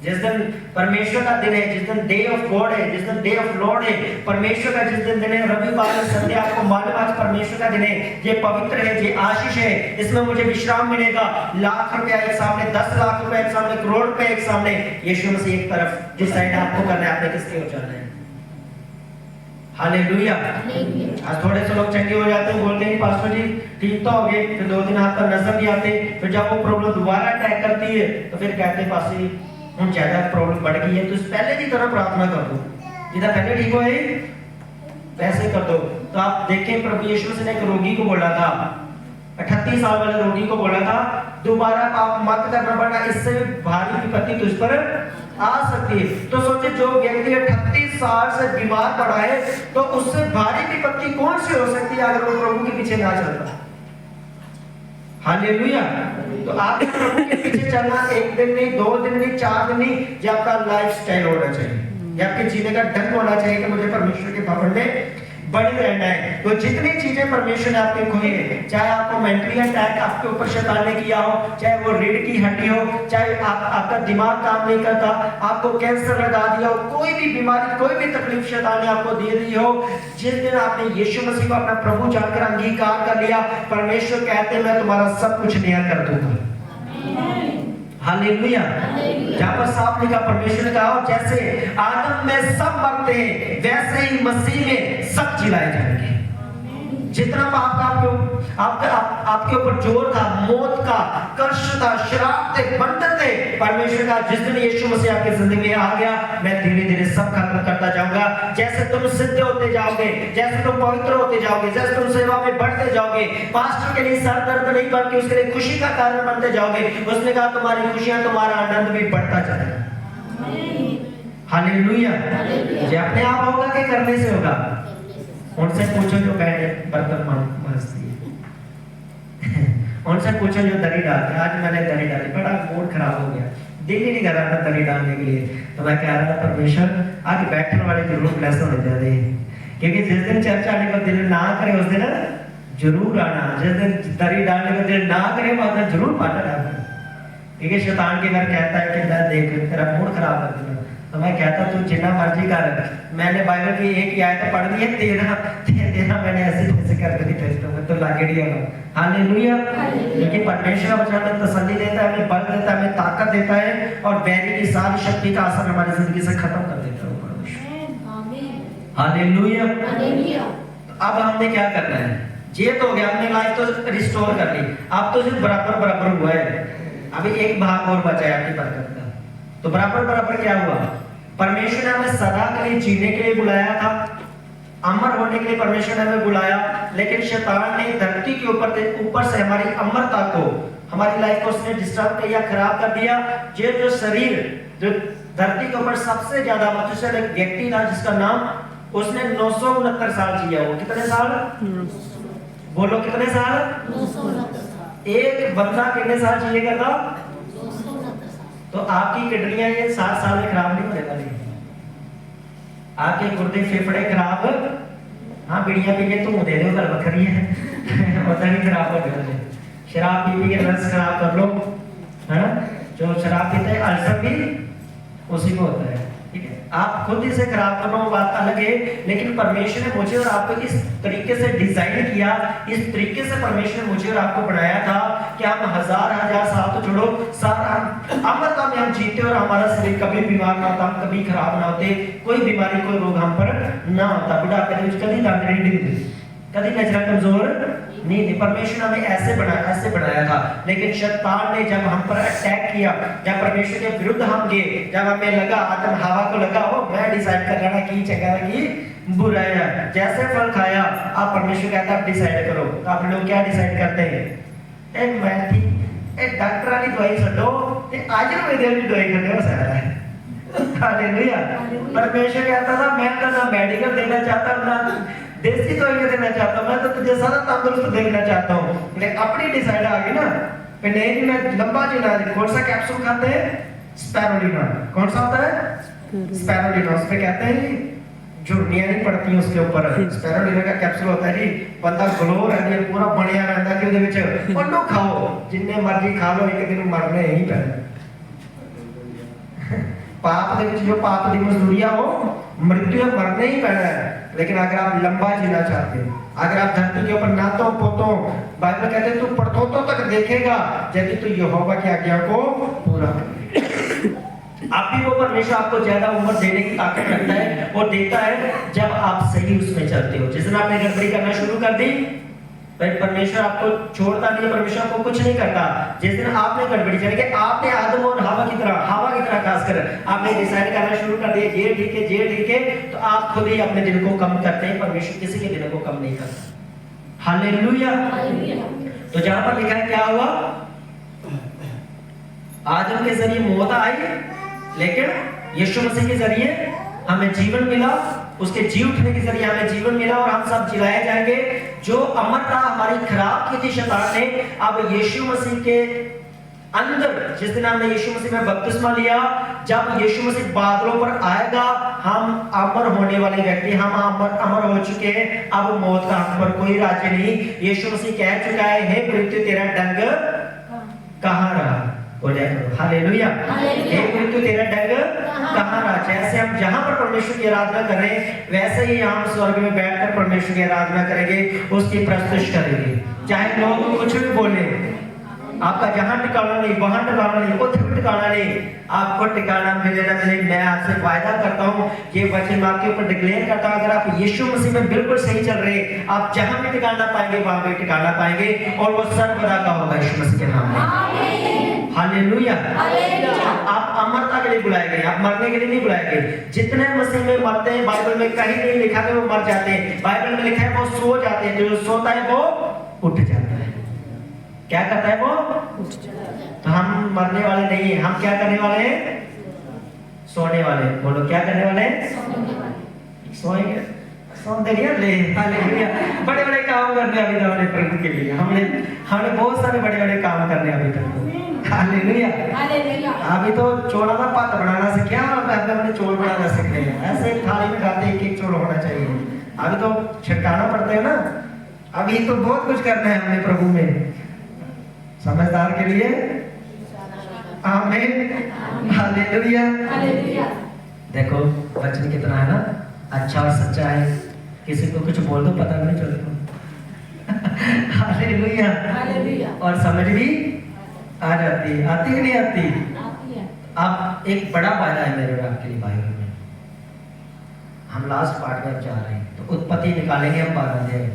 जिस दिन परमेश्वर का दिन है, जिस दिन डे ऑफ गॉड है, जिस दिन डे ऑफ लॉर्ड है, परमेश्वर का जिस दिन है, रविवार संडे, आपको मालूम आज परमेश्वर का दिन है, ये पवित्र है, ये आशीष है, इसमें मुझे विश्राम मिलेगा। लाख रुपया एक सामने, 10 लाख रुपया एक सामने, करोड़ रुपया एक सामने, यीशु मसीह एक तरफ, जिस साइड आपको करना है, आपने किसके ओर जाना है। हालेलुया। आज थोड़े से लोग चंगे हो जाते हैं, बोलते हैं पास्टर जी ठीक तो हो गए, फिर 2 दिन हाथ पर नजर नहीं आते, फिर जब वो प्रॉब्लम दोबारा अटैक करती है तो फिर कहते हैं पास्टर जी हम ज्यादा प्रॉब्लम बढ़ गई है, तो इस पहले की तरह प्रार्थना कर दो, जिधर पहले ठीक हुए वैसे कर दो। तो आप देखें प्रभु यीशु मसीह ने एक रोगी को बोला था, 38 साल वाले रोगी को बोला था दोबारा पाप मत करना, वरना इससे भारी विपत्ति तुझ पर आ सकती है। तो सोचे जो व्यक्ति 38 साल से बीमार पड़ा है, तो उससे भारी विपत्ति कौन सी हो सकती है अगर वो प्रभु के पीछे ना चलता। हालेलुया। तो आप प्रभु के पीछे चलना 1 दिन नहीं, 2 दिन नहीं, 4 दिन नहीं, ये आपका लाइफस्टाइल होना चाहिए, ये आपके जीने का ढंग होना चाहिए कि मुझे परमेश्वर के भवन में बनी रहना है। तो जितनी चीजें परमेश्वर ने आपके खोई है, चाहे आपको मेंटली अटैक आपके ऊपर शैतान ने किया हो, चाहे वो रीढ़ की हड्डी हो, चाहे आपका दिमाग काम नहीं करता, आपको कैंसर लगा दिया हो, कोई भी बीमारी, कोई भी तकलीफ शैतान ने आपको दे दी हो, जिस दिन आपने यीशु मसीह को अपना प्रभु जानकर अंगीकार कर लिया, परमेश्वर कहते हैं मैं तुम्हारा सब कुछ नया कर दूंगा। हालेलुया। जहां पर साफ लिखा परमेश्वर ने कहा जैसे आदम में सब मरते हैं वैसे ही मसीह में सब जिलाए जाएंगे। जितना पाप आपके ऊपर जोर था, मौत का कष्ट था, श्राप थे, बंधन थे, परमेश्वर का जिस दिन यीशु मसीह आपकी जिंदगी में आ गया, मैं धीरे धीरे सब खत्म करता जाऊंगा। जैसे तुम सिद्ध होते जाओगे, जैसे तुम पवित्र होते जाओगे, जैसे तुम सेवा में बढ़ते जाओगे, पास्टर के लिए सर दर्द नहीं बल्कि उसके लिए खुशी का कारण बनते जाओगे। उसने कहा तुम्हारी खुशियां, तुम्हारा आनंद भी बढ़ता जाएगा। हालेलुया। ये अपने आप होगा कि करने से होगा? उनसे पूछो जो बर्तन मांजती है उनसे पूछो जो दरी डालते हैं। आज मैंने दरी डाली, बड़ा मूड खराब हो गया, दिल ही नहीं कर रहा था दरी डालने के लिए, तो मैं कह रहा था परमेश्वर आज बैठने वाले जरूर ब्लेस होने जा रहे हैं, क्योंकि जिस दिन चर्च आने का दिल ना करे उस दिन जरूर आना, जिस दिन दरी डालने का दिल ना करे वहां जरूर पाटा डालना, क्योंकि शैतान के घर कहता है कि मैं देख तेरा मूड खराब कर दूंगा, तो मैं कहता तू जितना मर्जी कर, मैंने बाइबल की एक ही आयत पढ़ दी है, तेरा मैंने ऐसे कर दी टेस्ट में तो लागेड़ी होगा। हालेलुया। क्योंकि परमेश्वर का वचन हमें तसल्ली देता है, हमें बल देता है, हमें ताकत देता है और वैरी की सारी शक्ति का असर हमारी जिंदगी से खत्म कर देता है परमेश्वर। हालेलुया। अब हमने क्या करना है? ये तो हो गया, हमने लाइफ तो रिस्टोर कर ली, अब तो सिर्फ बराबर बराबर हुआ है, अभी एक भाग और बचा है आपकी बरकत का। तो बराबर बराबर क्या हुआ? परमेश्वर ने हमें सदा के लिए जीने के लिए बुलाया था, अमर होने के लिए परमेश्वर ने हमें बुलाया, लेकिन शैतान ने धरती के ऊपर से हमारी अमरता को, हमारी लाइफ को उसने डिस्टर्ब किया, खराब कर दिया। ये जो शरीर जो धरती के ऊपर सबसे ज्यादा मनुष्य एक व्यक्ति था जिसका नाम, उसने 969 साल जिया। वो कितने साल? बोलो कितने साल? 969। एक बंदा कितने साल जिएगा था? 269 साल। तो आपकी किडनियां ये 7 साल में खराब नहीं होने वाली, आपके गुर्दे फेफड़े खराब, हाँ बीड़ियां पी के तुम दे दो कल बखरी है पता नहीं खराब हो गए, शराब पी के रस खराब कर लो, है ना? जो शराब पीते हैं अल्सर भी उसी में होता है, ठीक है? आप खुद इसे खराब करना बात अलग है, लेकिन परमेश्वर ने मुझे और आपको इस तरीके से डिजाइन किया, इस तरीके से परमेश्वर ने मुझे और आपको बनाया था कि हम हजार साल तो छोड़ो, सारा अमरता में हम जीते और हमारा शरीर कभी बीमार ना होता, हम कभी खराब ना होते, कोई बीमारी कोई रोग हम पर ना होता, बुढ़ापे में कभी दांत नहीं, कभी नजर कमजोर नहीं। परमेश्वर हमें ऐसे बनाया था, लेकिन शैतान ने जब हम पर अटैक किया, जब परमेश्वर के विरुद्ध हम गए, जब हमें लगा, आदम हवा को लगा हो मैं डिसाइड कर लेना कि चंगा की बुरा है, जैसे फल खाया, आप परमेश्वर कहता है डिसाइड करो, तो आप लोग क्या डिसाइड करते हैं? ए मैं थी ए डॉक्टर वाली दवाई छो, ते आयुर्वेद वाली दवाई करने हो सकता है। हालेलुया। परमेश्वर कहता था मैं तो ना मेडिकल देना चाहता हूं, ना देसी दवाइयां देना चाहता हूं, मैं तो तुझे सारा तंदुरुस्त देखना चाहता हूं। लेकिन अपनी डिसाइड आ गई ना कि नहीं मैं लंबा जीना। कौन सा कैप्सूल खाते हैं? स्पैरुलिना। कौन सा होता है? स्पैरुलिना। उस पे कहते हैं झुर्रियां नहीं पड़ती उसके ऊपर, स्पैरुलिना का कैप्सूल होता है जी, बंदा ग्लो रहता है, पूरा बढ़िया रहता है कि ਉਹਦੇ ਵਿੱਚ ਉਹਨੂੰ खाओ, जिन्ने मर्जी खा लो, एक दिन मरने ही पैना। पाप दे विच जो पाप दी मजदूरी है वो मृत्यु, मरने ही पैना है। लेकिन अगर आप लंबा जीना चाहते हो, अगर आप धरती के ऊपर नातों पोतों, बाइबल कहते हैं तू पड़तोतों तक देखेगा यदि तू यहोवा की आज्ञा को पूरा करेगा। आप भी वो परमेश्वर आपको ज्यादा उम्र देने की ताकत रखता है और देता है जब आप सही उसमें चलते हो। जिस दिन आपने गड़बड़ी करना शुरू कर दी, परमेश्वर आपको छोड़ता नहीं है, परमेश्वर आपको कुछ नहीं करता। जिस दिन आपने गड़बड़ी यानी कि आपने आदम और हवा की तरह खासकर आपने डिसाइड करना शुरू कर दिया ये ठीक है, ये ठीक है, तो आप खुद ही अपने दिल को कम करते हैं, परमेश्वर किसी के दिल को कम नहीं करता। हालेलुया। तो जहां पर लिखा है क्या हुआ? आदम के जरिए मौत आई, लेकिन यीशु मसीह के जरिए हमें जीवन मिला, उसके जी उठने के जरिए हमें जीवन मिला और हम सब जिलाए जाएंगे। जो अमरता हमारी खराब की थी शैतान ने, अब यीशु मसीह के अंदर, जिस दिन हमने यीशु मसीह में बपतिस्मा लिया, जब यीशु मसीह बादलों पर आएगा, हम अमर होने वाले व्यक्ति, हम अमर हो चुके हैं। अब मौत का हम पर कोई राज्य नहीं। यीशु मसीह कह चुका है, हे मृत्यु तेरा डंग कहां रहा? बोले हालेलुया। हे मृत्यु तेरा डंग कहां रहा? जैसे हम जहां पर परमेश्वर की आराधना कर रहे हैं, वैसे ही हम स्वर्ग में बैठकर परमेश्वर की आराधना करेंगे, उसकी प्रस्तुति करेंगे। चाहे लोग कुछ भी बोले, आपका जहां ठिकाना नहीं, वहां ठिकाना नहीं, उधर भी ठिकाना नहीं, आपको ठिकाना मिले ना मिले, मैं आपसे वायदा करता हूं, ये वचन आपके ऊपर डिक्लेयर करता हूं, अगर आप यीशु मसीह में बिल्कुल सही चल रहे, आप जहां भी ठिकाना पाएंगे वहां पे ठिकाना पाएंगे, और वो सर्वदा का होगा यीशु मसीह के नाम में। हालेलुया। आप अमरता के लिए बुलाए गए, आप मरने के लिए नहीं बुलाए गए। जितने मसीह में मरते हैं, बाइबल में कहीं नहीं लिखा कि वो मर जाते हैं, बाइबल में लिखा है वो सो जाते हैं। जो सोता है वो उठ जाता है। क्या करता है वो? तो हम मरने वाले नहीं है, हम क्या करने वाले हैं? सोने वाले। बोलो क्या करने वाले हैं? सोएंगे। सोते नहीं ले। हालेलुया। बड़े बड़े काम करने अभी तक प्रभु के लिए हमने बहुत सारे बड़े बड़े काम करने अभी तक। हालेलुया। अभी तो चोला का पात बनाना सीखा, हमने चोल बनाना सीख रहे हैं। ऐसे थाली में खाते एक एक चोल होना चाहिए। अभी तो छिड़काना पड़ता है ना, अभी तो बहुत कुछ करना है हमने प्रभु में। समझदार के लिए आमीन। हालेलुया। देखो वचन कितना है ना अच्छा और सच्चा है, किसी को कुछ बोल दो पता नहीं चलता। हालेलुया। हालेलुया। और समझ भी आ जाती है, आती है नहीं आती? आती है। अब एक बड़ा फायदा है मेरे और आपके लिए बाइबल में। हम लास्ट पार्ट में अब जा रहे हैं, तो उत्पत्ति निकालेंगे हम 12 अध्याय।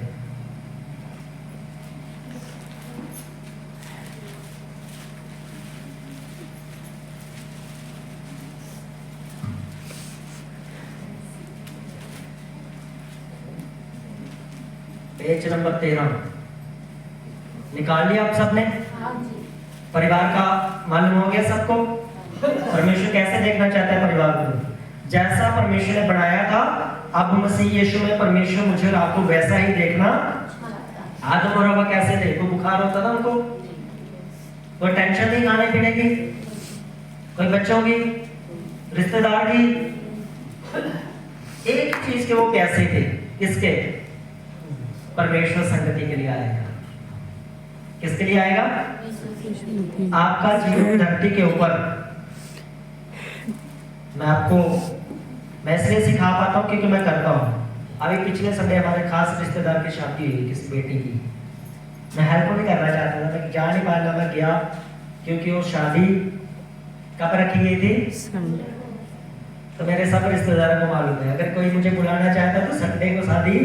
पेज नंबर 13 निकाल लिया आप सबने? हाँ जी। परिवार का मालूम हो गया सबको? परमेश्वर कैसे देखना चाहता है परिवार को? जैसा परमेश्वर ने बनाया था, अब मसीह यीशु में परमेश्वर मुझे और आपको वैसा ही देखना। अच्छा लगता है। आदम और हवा कैसे थे? कोई बुखार होता था उनको? कोई टेंशन नहीं खाने पीने की, कोई बच्चों की, रिश्तेदार की, एक चीज के वो कैसे थे? किसके? परमेश्वर संगति के लिए आएगा। किसके लिए आएगा? आपका जीवन धरती के ऊपर। मैं इसलिए सिखा पाता हूँ क्योंकि मैं करता हूँ। अभी पिछले संडे हमारे खास रिश्तेदार की शादी हुई, किसी बेटी की। मैं हेल्प नहीं करना चाहता था, मैं जा नहीं पाया, मैं गया क्योंकि वो शादी कब रखी गई थी? तो मेरे सब रिश्तेदारों को मालूम है, अगर कोई मुझे बुलाना चाहता तो संडे को शादी।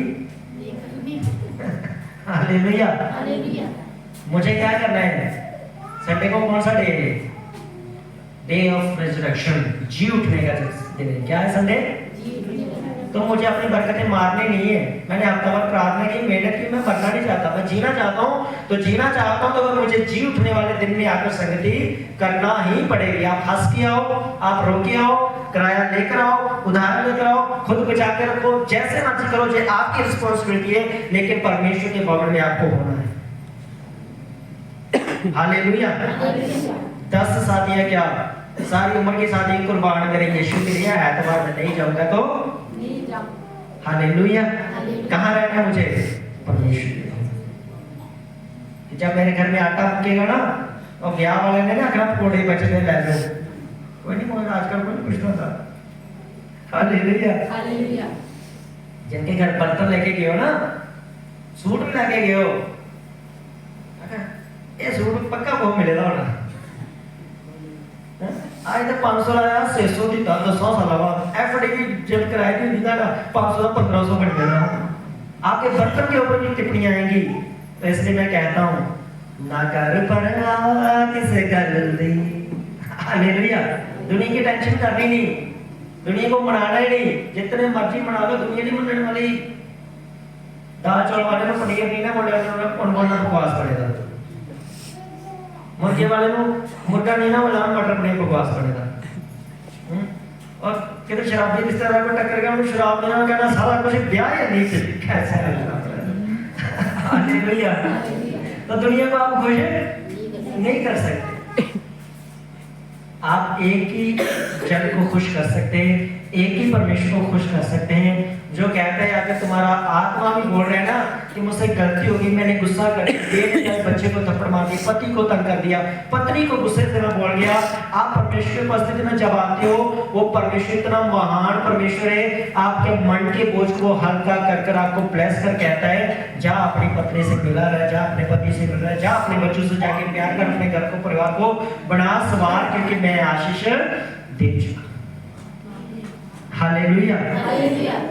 हालेलुया। हालेलुया। मुझे क्या करना है? संडे को कौन सा डे है? डे ऑफ रिजरेक्शन, जी उठने का दिन है। क्या है संडे? तो मुझे अपनी बरकतें मारनी नहीं है। मैंने हफ्ता भर प्रार्थना की, मेहनत की, मैं मरना नहीं चाहता, मैं जीना चाहता हूँ। तो जीना चाहता हूँ तो अगर मुझे जी उठने वाले दिन में आकर संगति करना ही पड़ेगी। आप हंस के आओ, आप रो के आओ, किराया लेकर आओ, उधार लेकर आओ, खुद बचा के रखो, जैसे मर्जी करो, जो आपकी रिस्पॉन्सिबिलिटी है, लेकिन परमेश्वर के भवन में आपको होना है। हालेलुया। 10 शादियां क्या सारी उम्र की शादी कुर्बान करें यीशु के लिए, एतवार में नहीं जाऊंगा तो नहीं जाऊँ। हालेलुया। हालेलुया। कहाँ रहना है मुझे? परमेश्वर के भवन। जब मेरे घर में आटा पकेगा ना, और ब्याह वाले ने ना अगर पकौड़े बचने ले लो, कोई नहीं बोल, आजकल कोई नहीं पूछता था। हालेलुया। हालेलुया। जिनके घर बर्तन लेके गए हो ना, सूट भी लेके गए हो, ये सूट पक्का बहुत मिलेगा होना। आज तक 500 लाया, 600 दी 10 साल बाद एफडी जब कराई थी दी ना 500 1500 बन गया। आपके बर्तन के ऊपर भी टिप्पणियां आएंगी। तो इसलिए मैं कहता हूं ना कर पड़ना किसे गल दी। हालेलुया। दुनिया की टेंशन करनी नहीं, दुनिया को मनाना ही नहीं। जितने मर्जी मना लो, दुनिया नहीं मनने वाली। दाल चौल वाले को पनीर नहीं ना बोले, कौन बोलना बकवास पड़ेगा। मुर्गे वाले को मुर्गा नहीं ना बोला, मटर पनीर बकवास पड़ेगा। और किधर शराबी रिश्तेदार को टक्कर गया, उन्हें शराब नहीं कहना सारा कुछ ब्याह या नहीं थे, कैसे हालेलुया। तो दुनिया को आप खुश नहीं कर सकते। आप एक ही जन को खुश कर सकते हैं, एक ही परमेश्वर को खुश कर सकते हैं, जो कहता है अगर तुम्हारा आत्मा भी बोल रहा है ना कि मुझसे गलती होगी, मैंने गुस्सा कर दिया, बच्चे को थप्पड़ मार दिया, पति को तंग कर दिया, पत्नी को गुस्से से मैं बोल गया। आप परमेश्वर की उपस्थिति में जब आते हो, वो परमेश्वर इतना महान परमेश्वर है, आपके मन के बोझ को हल्का कर कर आपको ब्लेस कर कहता है जा अपनी पत्नी से मिला रह, जा अपने पति से मिल रहा है, जा अपने बच्चों से जाके प्यार कर, अपने घर को परिवार को बना सवार, क्योंकि मैं आशीष दे चुका। हालेलुया।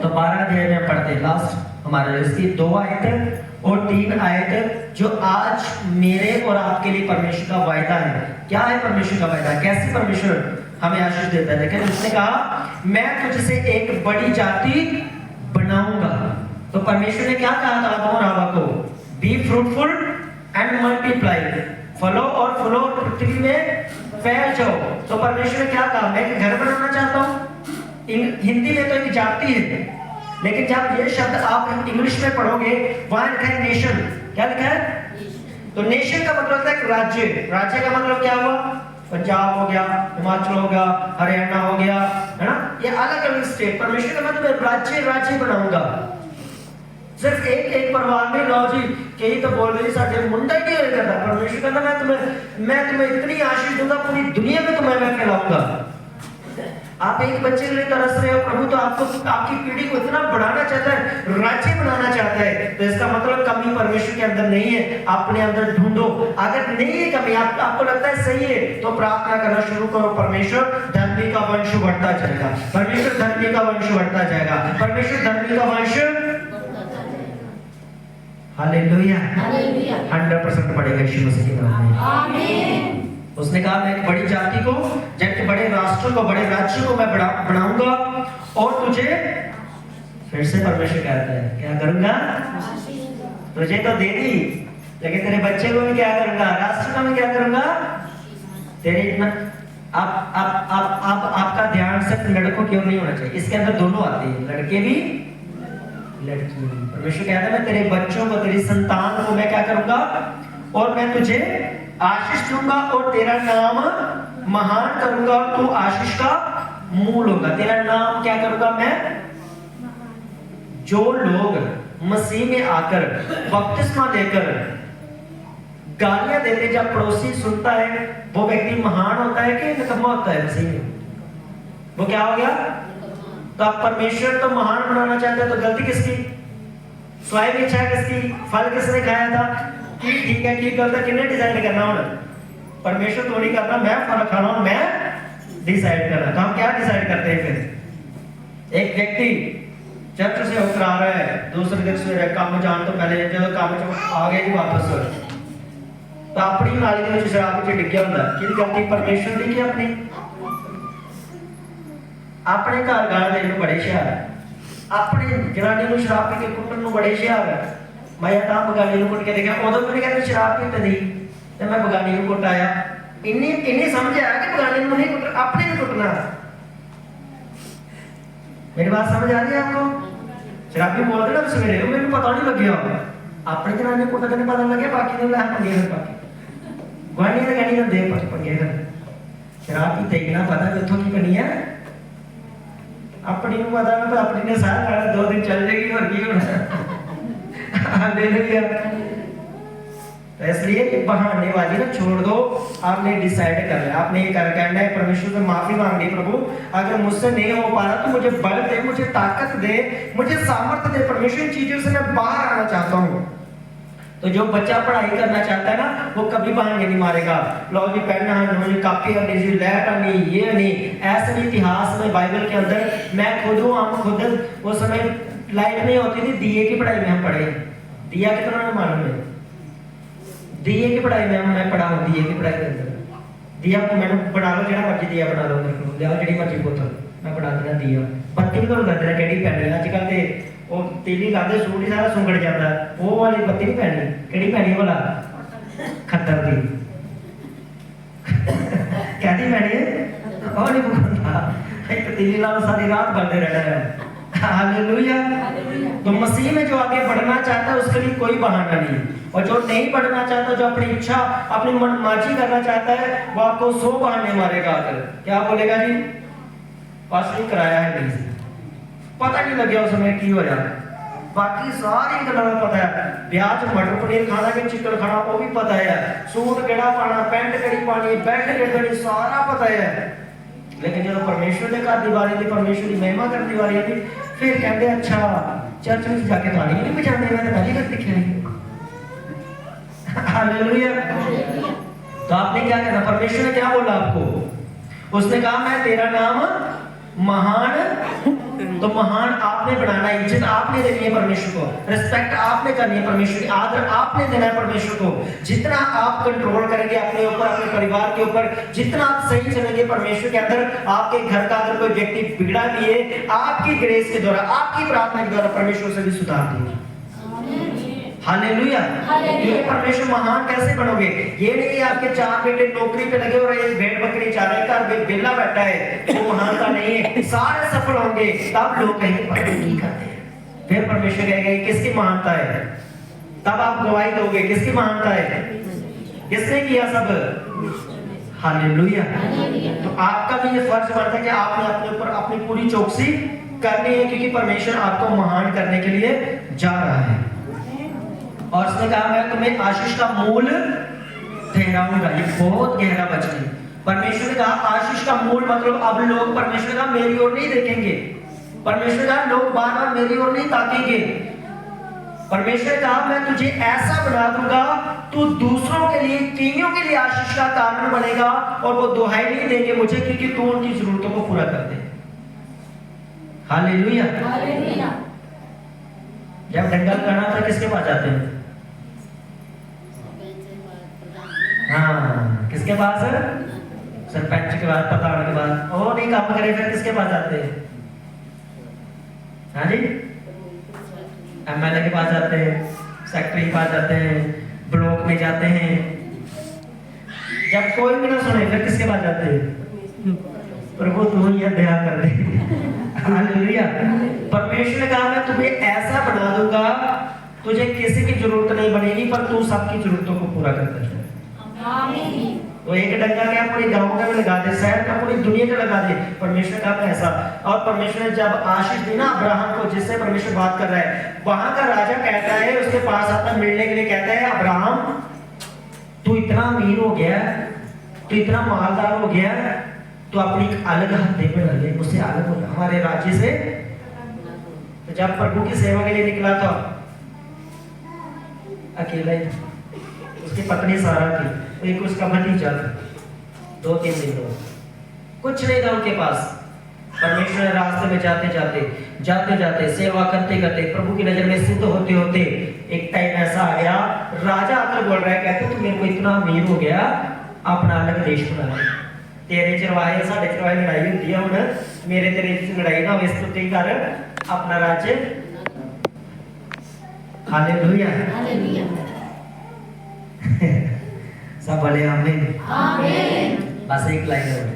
तो 12 अध्याय में पढ़ते हैं, लास्ट हमारे इसकी 2 आयत और 3 आयत जो आज मेरे और आपके लिए परमेश्वर का वायदा है। क्या है परमेश्वर का वायदा? कैसे परमेश्वर हमें आशीष देता है? लेकिन उसने कहा मैं तुझसे एक बड़ी जाति बनाऊंगा। तो परमेश्वर ने क्या कहा था आदम और हवा को? बी फ्रूटफुल एंड मल्टीप्लाई, फलो और फूलो पृथ्वी में फैल जाओ। तो परमेश्वर ने क्या कहा? मैं एक घर बनाना चाहता हूँ। हिंदी में तो एक जाति है, लेकिन जब ये शब्द आप इंग्लिश में पढ़ोगे वहां लिखा है नेशन। क्या लिखा है? तो नेशन का मतलब होता है राज्य। राज्य का मतलब क्या हुआ? पंजाब हो गया, हिमाचल हो गया, हरियाणा हो गया, है ना, ये अलग अलग स्टेट। परमेश्वर का मतलब राज्य राज्य बनाऊंगा। सिर्फ एक परिवार में लो जी कई तो बोल रही साढ़े मुंडा ही नहीं करता। परमेश्वर कहता मैं तुम्हें इतनी आशीष दूंगा, पूरी दुनिया में तुम्हें मैं फैलाऊंगा। आप एक बच्चे के लिए तरस रहे हो, प्रभु तो आपको आपकी पीढ़ी को इतना बढ़ाना चाहता है, राज्य बनाना चाहता है, तो इसका मतलब कमी परमेश्वर के अंदर नहीं है, अपने अंदर ढूंढो। अगर नहीं है कमी, आपको लगता है सही है, तो प्रार्थना करना शुरू करो, परमेश्वर धर्मी का वंश बढ़ता जाएगा, परमेश्वर धर्मी का वंश बढ़ता जाएगा, परमेश्वर धर्मी का वंश। हालेलुया, 100% बढ़ेगा यीशु मसीह के नाम में, आमीन। उसने कहा मैं एक बड़ी जाति को, जबकि बड़े राष्ट्रों को, बड़े राज्यों को मैं बनाऊंगा और तुझे, फिर से परमेश्वर कहता है क्या करूंगा, तुझे तो दे दी, लेकिन तेरे बच्चे को मैं क्या करूंगा, राष्ट्र का मैं क्या करूंगा, तेरे इतना। आपका ध्यान सिर्फ लड़कों की ओर नहीं होना चाहिए, इसके अंदर दोनों आते हैं, लड़के भी लड़की भी। परमेश्वर कहता है मैं तेरे बच्चों को, तेरी संतान को मैं क्या करूंगा, और मैं तुझे आशीष दूंगा और तेरा नाम महान करूंगा, और तू आशीष का मूल होगा। तेरा नाम क्या करूंगा मैं, जो लोग मसीह में आकर बपतिस्मा लेकर गालियां देते, जब पड़ोसी सुनता है वो व्यक्ति महान होता है कि निकम्मा होता है मसीह में, वो क्या हो गया। तो अब परमेश्वर तो महान बनाना चाहता है, तो गलती किसकी, स्वयं इच्छा किसकी, फल किसने खाया था, ठीक है ठीक गलत किन्ने डिसाइड करना होना, परमेश्वर तो नहीं करना, मैं फल खाना हूं, मैं डिसाइड करना। तो हम क्या डिसाइड करते हैं फिर, एक व्यक्ति चर्च से होकर आ रहा है, दूसरे दिन से काम जान तो पहले जो काम आ गए वापस, तो अपनी नाली के विच शराब विच डिग्या हुंदा, कि गलती परमेश्वर दी कि अपनी, अपने घर गाल देने बड़े हुशियार, अपनी जनानी को शराब पी के कुੱਟਣ ਨੂੰ बड़े हुशियार है। मैं ਤਾਂ बगानी ਨੂੰ ਕੁੱਟ के देखा, उदों मैंने कहते शराब पीते दी ਤੇ मैं बगानी ਨੂੰ ਕੁੱਟ आया, इन्नी समझ आया कि बगानी ਨੂੰ नहीं कुੱट, अपने ਨੂੰ कुੱटना। मेरी बात समझ आ रही है आपको, शराबी बोलते ना सवेरे, मैंने पता नहीं लगे, अपने जनानी को कुੱਟਦੇ ने पता लगे, बाकी ने ला पंगे कर, बाकी गुआंढी ने कहनी दे पंगे कर, शराब पीते ही ना पता कि उथों की करनी है, अपनी को पता ना, तो अपनी ने सारा 2 दिन चल जाएगी और की होना। हालेलुया। तो इसलिए बहानेबाजी ना छोड़ दो, आपने डिसाइड कर लिया, आपने ये कहना है परमेश्वर से माफी मांगनी, प्रभु अगर मुझसे नहीं हो पा रहा तो मुझे बल दे, मुझे ताकत दे, मुझे सामर्थ्य दे, परमेश्वर इन चीजों से मैं बाहर आना चाहता हूँ। तो जो बच्चा पढ़ाई करना चाहता है ना, वो कभी बहाने नहीं मारेगा, लो जी पेन आनी, कापी आनी जी, लैट आनी, ये नहीं, ऐसे नहीं। इतिहास में बाइबल के अंदर मैं खुद हूँ, हम खुद, उस समय लाइट नहीं होती थी, दिए की पढ़ाई में हम पढ़े, दिया कितना ने मालूम है, दिए की पढ़ाई में मैं पढ़ा हूं, दिए की पढ़ाई के अंदर दिया मैंने बना लो, जो मर्जी दिया बना लो, मेरे को लिया जी मर्जी बोतल मैं बना देना दिया, बत्ती भी तो दसना केड़ी पैनी, अजकल ते वो तीली लाते सूट ही सारा सुंगड़ जाता है, वो वाली बत्ती नहीं पैनी, केड़ी पैनी भला, खत्तर दी कहती पैनी है, और नहीं बुखाता, एक तीली लाओ सारी रात बढ़ते रहना है। हालेलुया। तो मसीह में जो आगे बढ़ना चाहता है उसके लिए कोई बहाना नहीं, और जो नहीं बढ़ना चाहता, जो अपनी इच्छा अपनी मनमाजी करना चाहता है, वो आपको 100 बहाने मारेगा आकर, क्या बोलेगा जी पास नहीं कराया है, नहीं पता नहीं लगे उस समय की हो रहा, बाकी सारी गल्लां पता है, ब्याज मटर पनीर खाना कि चिकन खाना वो भी पता है, सूट केड़ा पाना, पैंट केड़ी पानी, बेल्ट केड़ी, सारा पता है। लेकिन जो परमेश्वर ने घर की वारी थी, परमेश्वर की महिमा करने की वारी थी, फिर कहते अच्छा चर्च में जाके ताली नहीं बजाने, मैं तो पहली बार दिखे नहीं। हालेलुया। तो आपने क्या कहना, परमेश्वर ने क्या बोला आपको, उसने कहा मैं तेरा नाम महान, तो महान आपने बनाना है, इज्जत आपने देनी है परमेश्वर को, रिस्पेक्ट आपने करनी है परमेश्वर की, आदर आपने देना है परमेश्वर को। जितना आप कंट्रोल करेंगे अपने ऊपर, अपने परिवार के ऊपर, जितना आप सही चलेंगे परमेश्वर के अंदर, आपके घर का अगर कोई व्यक्ति बिगड़ा भी है, आपकी ग्रेस के द्वारा, आपकी प्रार्थना के द्वारा परमेश्वर से भी सुधार देंगे। हालेलुया। ये परमेश्वर महान कैसे बनोगे, ये नहीं आपके 4 बेटे नौकरी पे लगे और एक भेड़ बकरी चार रहे, घर बेला बैठा है, वो महानता नहीं है, सारे सफल होंगे, तब लोग कहेंगे नहीं करते, फिर परमेश्वर कहेगा किसकी महानता है, तब आप गवाही दोगे किसकी महानता है, किसने किया सब। हालेलुया। तो आपका भी ये फर्ज बनता है कि आपने अपने ऊपर अपनी पूरी चौकसी करनी है, क्योंकि परमेश्वर आपको महान करने के लिए जा रहा है। और उसने कहा मैं तुम्हें आशीष का मूल ठहराऊंगा, ये बहुत गहरा वचन है। परमेश्वर ने कहा आशीष का मूल मतलब अब लोग परमेश्वर का मेरी ओर नहीं देखेंगे, परमेश्वर का लोग बार बार मेरी ओर नहीं ताकेंगे। परमेश्वर ने कहा मैं तुझे ऐसा बना दूंगा, तू दूसरों के लिए, कईयों के लिए आशीष का कारण बनेगा और वो दुहाई नहीं देंगे मुझे, क्योंकि तू उनकी जरूरतों को पूरा कर दे। हालेलुया। हालेलुया। जब दंगल करना था किसके पास जाते हैं? हाँ, किसके पास है? सरपंच के पास, प्रधान के पास। और नहीं काम करे फिर किसके पास जाते हैं? हाँ जी, एमएलए के पास जाते हैं, सेक्रेटरी के पास जाते हैं, ब्लॉक में जाते हैं। जब कोई भी ना सुने फिर किसके पास जाते हैं? प्रभु तू ये दया कर दे। हालेलुया। परमेश्वर ने कहा मैं तुम्हें ऐसा बना दूंगा, तुझे किसी की जरूरत नहीं बनेगी, पर तू सबकी जरूरतों को पूरा करता है। आमीन। तो एक डंगा क्या पूरे गांव का भी लगा दे, शहर का, पूरी दुनिया का लगा दे। परमेश्वर का ऐसा। और परमेश्वर ने जब आशीष दी ना अब्राहम को, जिससे परमेश्वर बात कर रहा है, वहां का राजा कहता है, उसके पास आता मिलने के लिए कहता है अब्राहम तू इतना अमीर हो गया, तू इतना मालदार हो गया, तो अपनी एक अलग हत्थे पे डाले, मुझसे अलग हो जा हमारे राज्य से। तो जब प्रभु की सेवा के लिए निकला था अकेला ही, उसकी पत्नी सारा थी, एक उसका भतीजा था, 2-3 दिन हो, कुछ नहीं था उनके पास। परमेश्वर ने रास्ते में जाते जाते सेवा करते करते प्रभु की नजर में सिद्ध होते होते एक टाइम ऐसा आ गया, राजा आकर बोल रहा है, कहते तू मेरे को इतना अमीर हो गया, अपना अलग देश बना ले, तेरे चरवाहे साढ़े चरवाहे लड़ाई होती है, हुण मेरे तेरे लड़ाई ना इस तो कर अपना राज्य। हालेलुया। हालेलुया। सब बोले आमीन। आमीन। बस एक लाइन और है,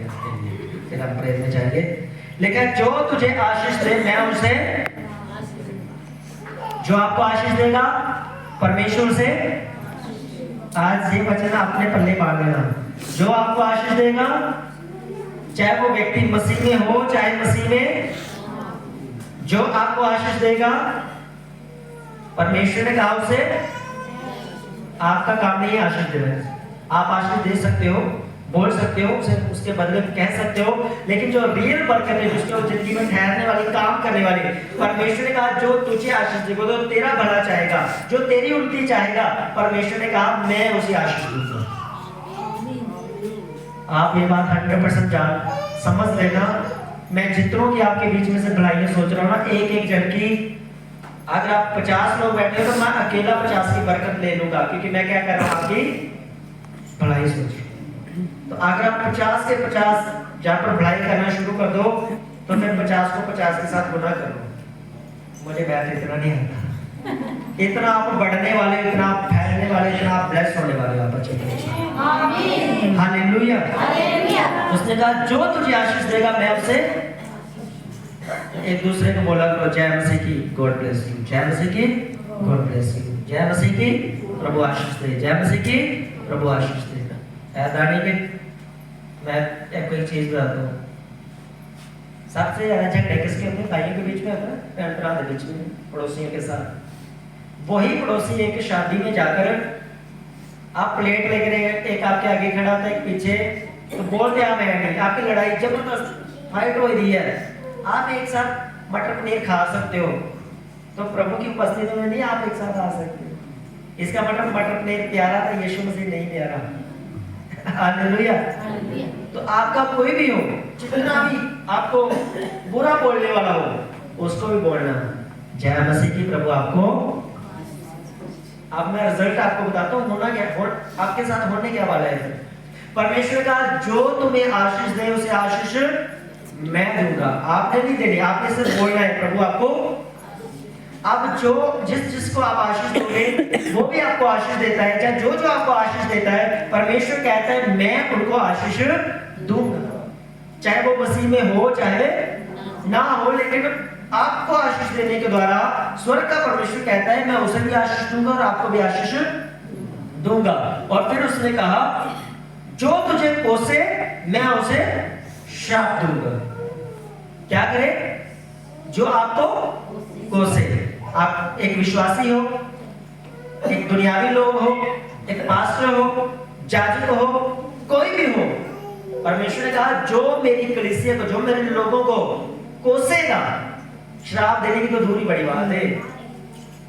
फिर हम प्रेयर में जाएंगे। लेकिन जो तुझे आशीष दे मैं उसे, जो आपको आशीष देगा परमेश्वर से, आज ये वचन अपने पल्ले बांध लेना, जो आपको आशीष देगा, चाहे वो व्यक्ति मसीह में हो चाहे मसीह में, जो आपको आशीष देगा परमेश्वर ने कहा उसे, आपका काम नहीं है आशीष देना। आप आशीष दे सकते हो, बोल सकते हो, उसे उसके बदले में कह सकते हो, लेकिन जो रियल वर्क करने, जिसको जिंदगी में ठहरने वाली, काम करने वाली, परमेश्वर ने कहा जो तुझे आशीष देगा, तो तेरा भला चाहेगा, जो तेरी उन्नति चाहेगा, परमेश्वर ने कहा मैं उसे आशीष दूंगा। आप ये बात 100% जान समझ लेना। मैं जितनों की आपके बीच में से भलाई सोच रहा हूँ ना, एक एक जन की, अगर आप 50 लोग बैठे हो तो मैं अकेला 50 की बरकत ले लूंगा, क्योंकि मैं क्या कर रहा हूँ, आपकी भलाई सोच रहा हूं। तो अगर आप 50 के 50 जहां पर भलाई करना शुरू कर दो, तो फिर 50 को 50 के साथ गुना करो। मुझे बात इतना नहीं आता, इतना आप बढ़ने वाले, इतना आप फैलने वाले, इतना आप ब्लेस होने वाले आप बच्चे के। आमीन। हालेलुया। हालेलुया। उसने कहा जो तुझे आशीष देगा मैं उसे, एक दूसरे को बोला करो जय मसीह की, गॉड ब्लेस यू, जय मसीह की, गॉड ब्लेस यू, जय मसीह की, प्रभु आशीष दे, जय मसीह की, प्रभु आशीष देगा। ऐसा नहीं कि मैं एक कोई चीज बताता हूँ, सबसे ज्यादा झगड़े किसके होते हैं? भाइयों के बीच में होता है, बहन भरा के बीच में, पड़ोसियों के साथ। वही पड़ोसी एक शादी में जाकर आप प्लेट लेकर, एक आपके आगे खड़ा होता है, एक पीछे, तो बोलते आप हैं आपकी लड़ाई जबरदस्त फाइट हो रही है, आप एक साथ मटर पनीर खा सकते हो, तो प्रभु की उपस्थिति में नहीं आप एक साथ आ सकते हो। इसका मतलब मटर पनीर प्यारा था, यीशु मसीह नहीं प्यारा। हालेलुया। हालेलुया। तो आपका कोई भी हो, जितना भी आपको बुरा बोलने वाला हो, उसको भी बोलना जय मसीह की, प्रभु आपको। अब मैं रिजल्ट आपको बताता हूँ, होना क्या, आपके साथ होने क्या वाला है। परमेश्वर का जो तुम्हें आशीष दे उसे आशीष मैं दूंगा। आपने नहीं देनी, आपने सिर्फ बोलना है प्रभु आपको। अब जो जिसको आप आशीष दोगे वो भी आपको आशीष देता है, चाहे जो आपको आशीष देता है परमेश्वर कहता है मैं उनको आशीष दूंगा, चाहे वो मसीह में हो चाहे ना हो, लेकिन आपको आशीष देने के द्वारा स्वर्ग का परमेश्वर कहता है मैं उसे भी आशीष दूंगा और आपको भी आशीष दूंगा। और फिर उसने कहा जो तुझे कोसे मैं उसे श्राप दूंगा। क्या करे? जो आपको कोसे। आप एक विश्वासी हो, एक दुनियावी लोग हो, एक पास्टर हो, जाजक हो, कोई भी हो, परमेश्वर ने कहा जो मेरी कलीसिया को, जो मेरे लोगों को कोसेगा, श्राप देने की तो दूरी बड़ी बात है।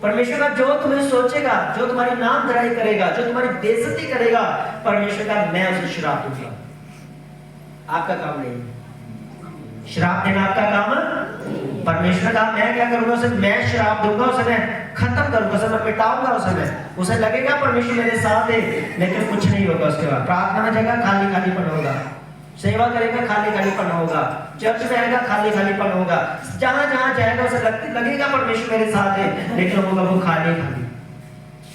परमेश्वर का जो तुम्हें सोचेगा, जो तुम्हारी नाम धराई करेगा, जो तुम्हारी बेइज्जती करेगा, परमेश्वर का मैं उसे श्राप दूंगा। आपका काम नहीं, श्राप देना आपका काम। परमेश्वर का मैं क्या करूंगा, उसे मैं श्राप दूंगा, उसे मैं खत्म करूंगा, उसे मैं मिटाऊंगा, उसे लगेगा परमेश्वर मेरे साथ है, लेकिन कुछ नहीं होगा। उसके बाद प्रार्थना में जाएगा, खाली खालीपन होगा, सेवा करेगा, खाली खालीपन होगा, चर्च में आएगा, खाली खालीपन होगा, जहां जहां जाएगा उसे लगेगा परमेश्वर मेरे साथ है, लेकिन होगा वो खाली खाली,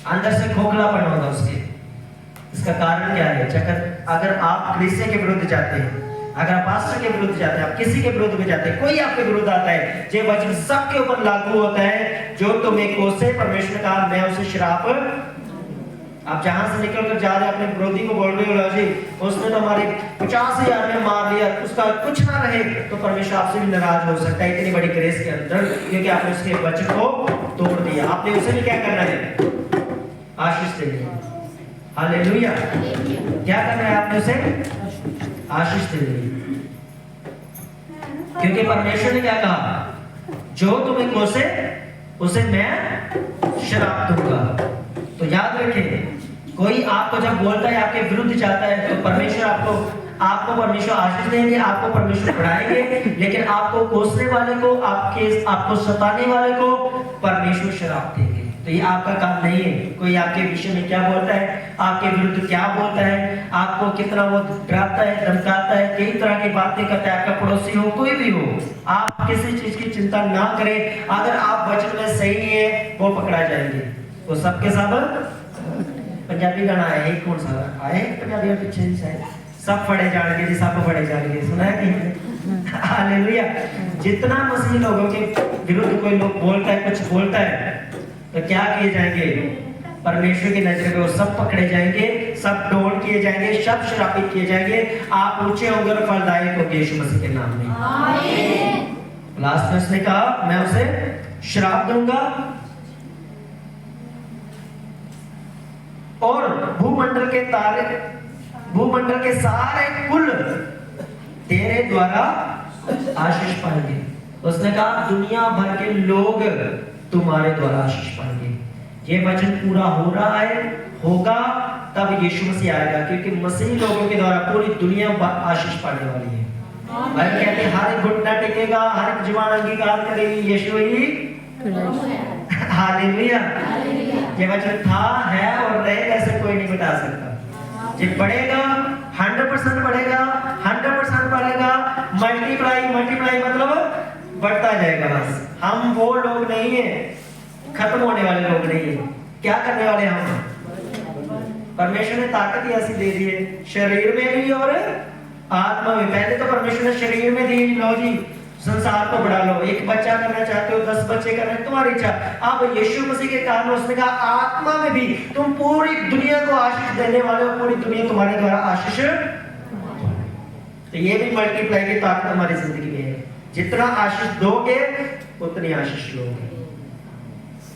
अंदर से खोखलापन होगा उसके। इसका कारण क्या है? अगर आप कलीसिया के विरुद्ध जाते हैं, अगर आप पास्टर के विरुद्ध जाते हैं, आप किसी के विरुद्ध में जाते हैं, कोई आपके विरुद्ध आता है, ये वचन सबके ऊपर लागू होता है, जो तुम्हें कोसे, परमेश्वर ने कहा मैं उसे श्राप। आप जहां से निकल कर जा रहे हैं, अपने विरोधी को बोल रहे हो जी उसने तो हमारे 50,000 में मार लिया, उसका कुछ ना रहे, तो परमेश्वर आपसे भी नाराज हो सकता है इतनी बड़ी ग्रेस के अंदर, क्योंकि आपने उसके वचन को तोड़ दिया। आपने उसे भी क्या करना है? आशीष देनी है। हालेलुया। क्या करना है आपने उसे? आशीष देनी है। क्योंकि परमेश्वर ने क्या कहा? जो तुम्हें कोसे उसे मैं श्राप दूंगा। तो याद रखें, कोई आपको जब बोलता है, आपके विरुद्ध जाता है, तो परमेश्वर आपको परमेश्वर आशीष देंगे, आपको परमेश्वर बढ़ाएंगे, लेकिन आपको कोसने वाले को, आपको सताने वाले को परमेश्वर श्राप देंगे। तो ये आपका काम नहीं है। कोई आपके विषय में क्या बोलता है, आपके विरुद्ध क्या बोलता है, आपको कितना वो डराता है, धमकाता है, कई तरह की बातें करता है, आपका पड़ोसी हो, कोई भी हो, आप किसी चीज की चिंता ना करें। अगर आप वचन में सही है, वो पकड़ा जाएंगे। वो सबके सब पंजाबी गाना है, कौन सा आए पंजाबी पीछे शायद, सब पढ़े जाएंगे जी, सब पढ़े जाएंगे, सुना है कि? हालेलुया। जितना मसीह लोगों के विरुद्ध कोई लोग बोलता है, कुछ बोलता है, तो क्या किए जाएंगे? परमेश्वर की नजर में वो सब पकड़े जाएंगे, सब डोन किए जाएंगे, सब श्रापित किए जाएंगे। आप ऊंचे होंगे और फलदायक होंगे यीशु मसीह के नाम में। आमीन। लास्ट में उसने कहा मैं उसे श्राप दूंगा और भूमंडल के सारे कुल तेरे द्वारा आशीष पाएंगे। उसने कहा दुनिया भर के लोग तुम्हारे द्वारा आशीष पाएंगे। ये वचन पूरा हो रहा है, होगा तब यीशु मसीह आएगा, क्योंकि मसीह लोगों के द्वारा पूरी दुनिया आशीष पाने वाली है। बाइबल कहती है हर एक घुटना टेकेगा, हर एक जुबान अंगीकार करेगी, यीशु ही। हालेलुया। ये वचन था, है और रहेगा, ऐसे कोई नहीं बता सकता। ये बढ़ेगा, 100% बढ़ेगा, 100% बढ़ेगा, मल्टीप्लाई मतलब बढ़ता जाएगा। बस हम वो लोग नहीं है, खत्म होने वाले लोग नहीं है। क्या करने वाले हम? परमेश्वर ने ताकत ही ऐसी दे दी है, शरीर में भी और आत्मा में। पहले तो परमेश्वर ने शरीर में दी, लो जी संसार को बढ़ा लो, एक बच्चा करना चाहते हो, 10 बच्चे करना है, तुम्हारी इच्छा। अब यीशु मसीह के कारण उसने कहा आत्मा में भी तुम पूरी दुनिया को आशीष देने वाले हो, पूरी दुनिया तुम्हारे द्वारा आशीष। तो ये भी मल्टीप्लाई की ताकत हमारी जिंदगी में है। जितना आशीष दोगे उतनी आशीष लोगे,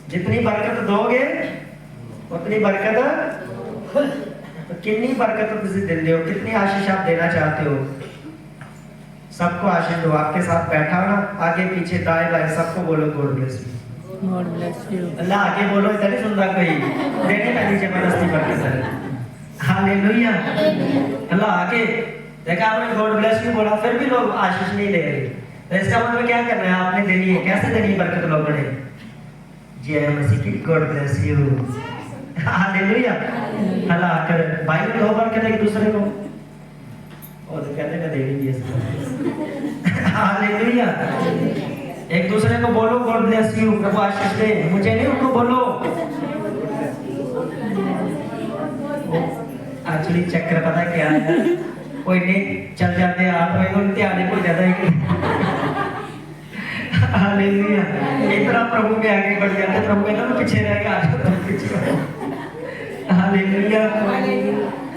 जितनी बरकत दोगे उतनी बरकत। तो कितनी बरकत तुझे दे हो, कितनी आशीष आप देना चाहते हो? सबको आशीष दो। आपके साथ बैठा हो ना, आगे पीछे दाएं बाएं सबको बोलो God bless you, God bless you. Allah आगे बोलो, इधर ही सुन रहा कोई, देने का नीचे जबरदस्ती करके सर। हालेलुया। अल्लाह आगे देखा आपने गॉड ब्लेस यू बोला, फिर भी लोग आशीष नहीं ले रहे, तो इसका मतलब क्या करना है? आपने देनी है। कैसे देनी है बरकत लोगों ने? जय मसीह की, गॉड ब्लेस यू। हालेलुया। अल्लाह कर भाई ने 2 बार कहते एक दूसरे को, और कहते मैं दे दी है। हालेलुया। एक दूसरे को बोलो गॉड ब्लेस यू, प्रभु आशीष दे। मुझे नहीं, उनको बोलो। एक्चुअली चक्कर पता क्या है, कोई नहीं चल जाते आप उनके आने को ज्यादा ही। हालेलुया। इतना प्रभु के आगे बढ़ जाते, प्रभु कहता है पीछे रह गया। हालेलुया।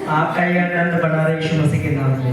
आपका ये आनंद बना रहे यीशु मसीह के नाम में।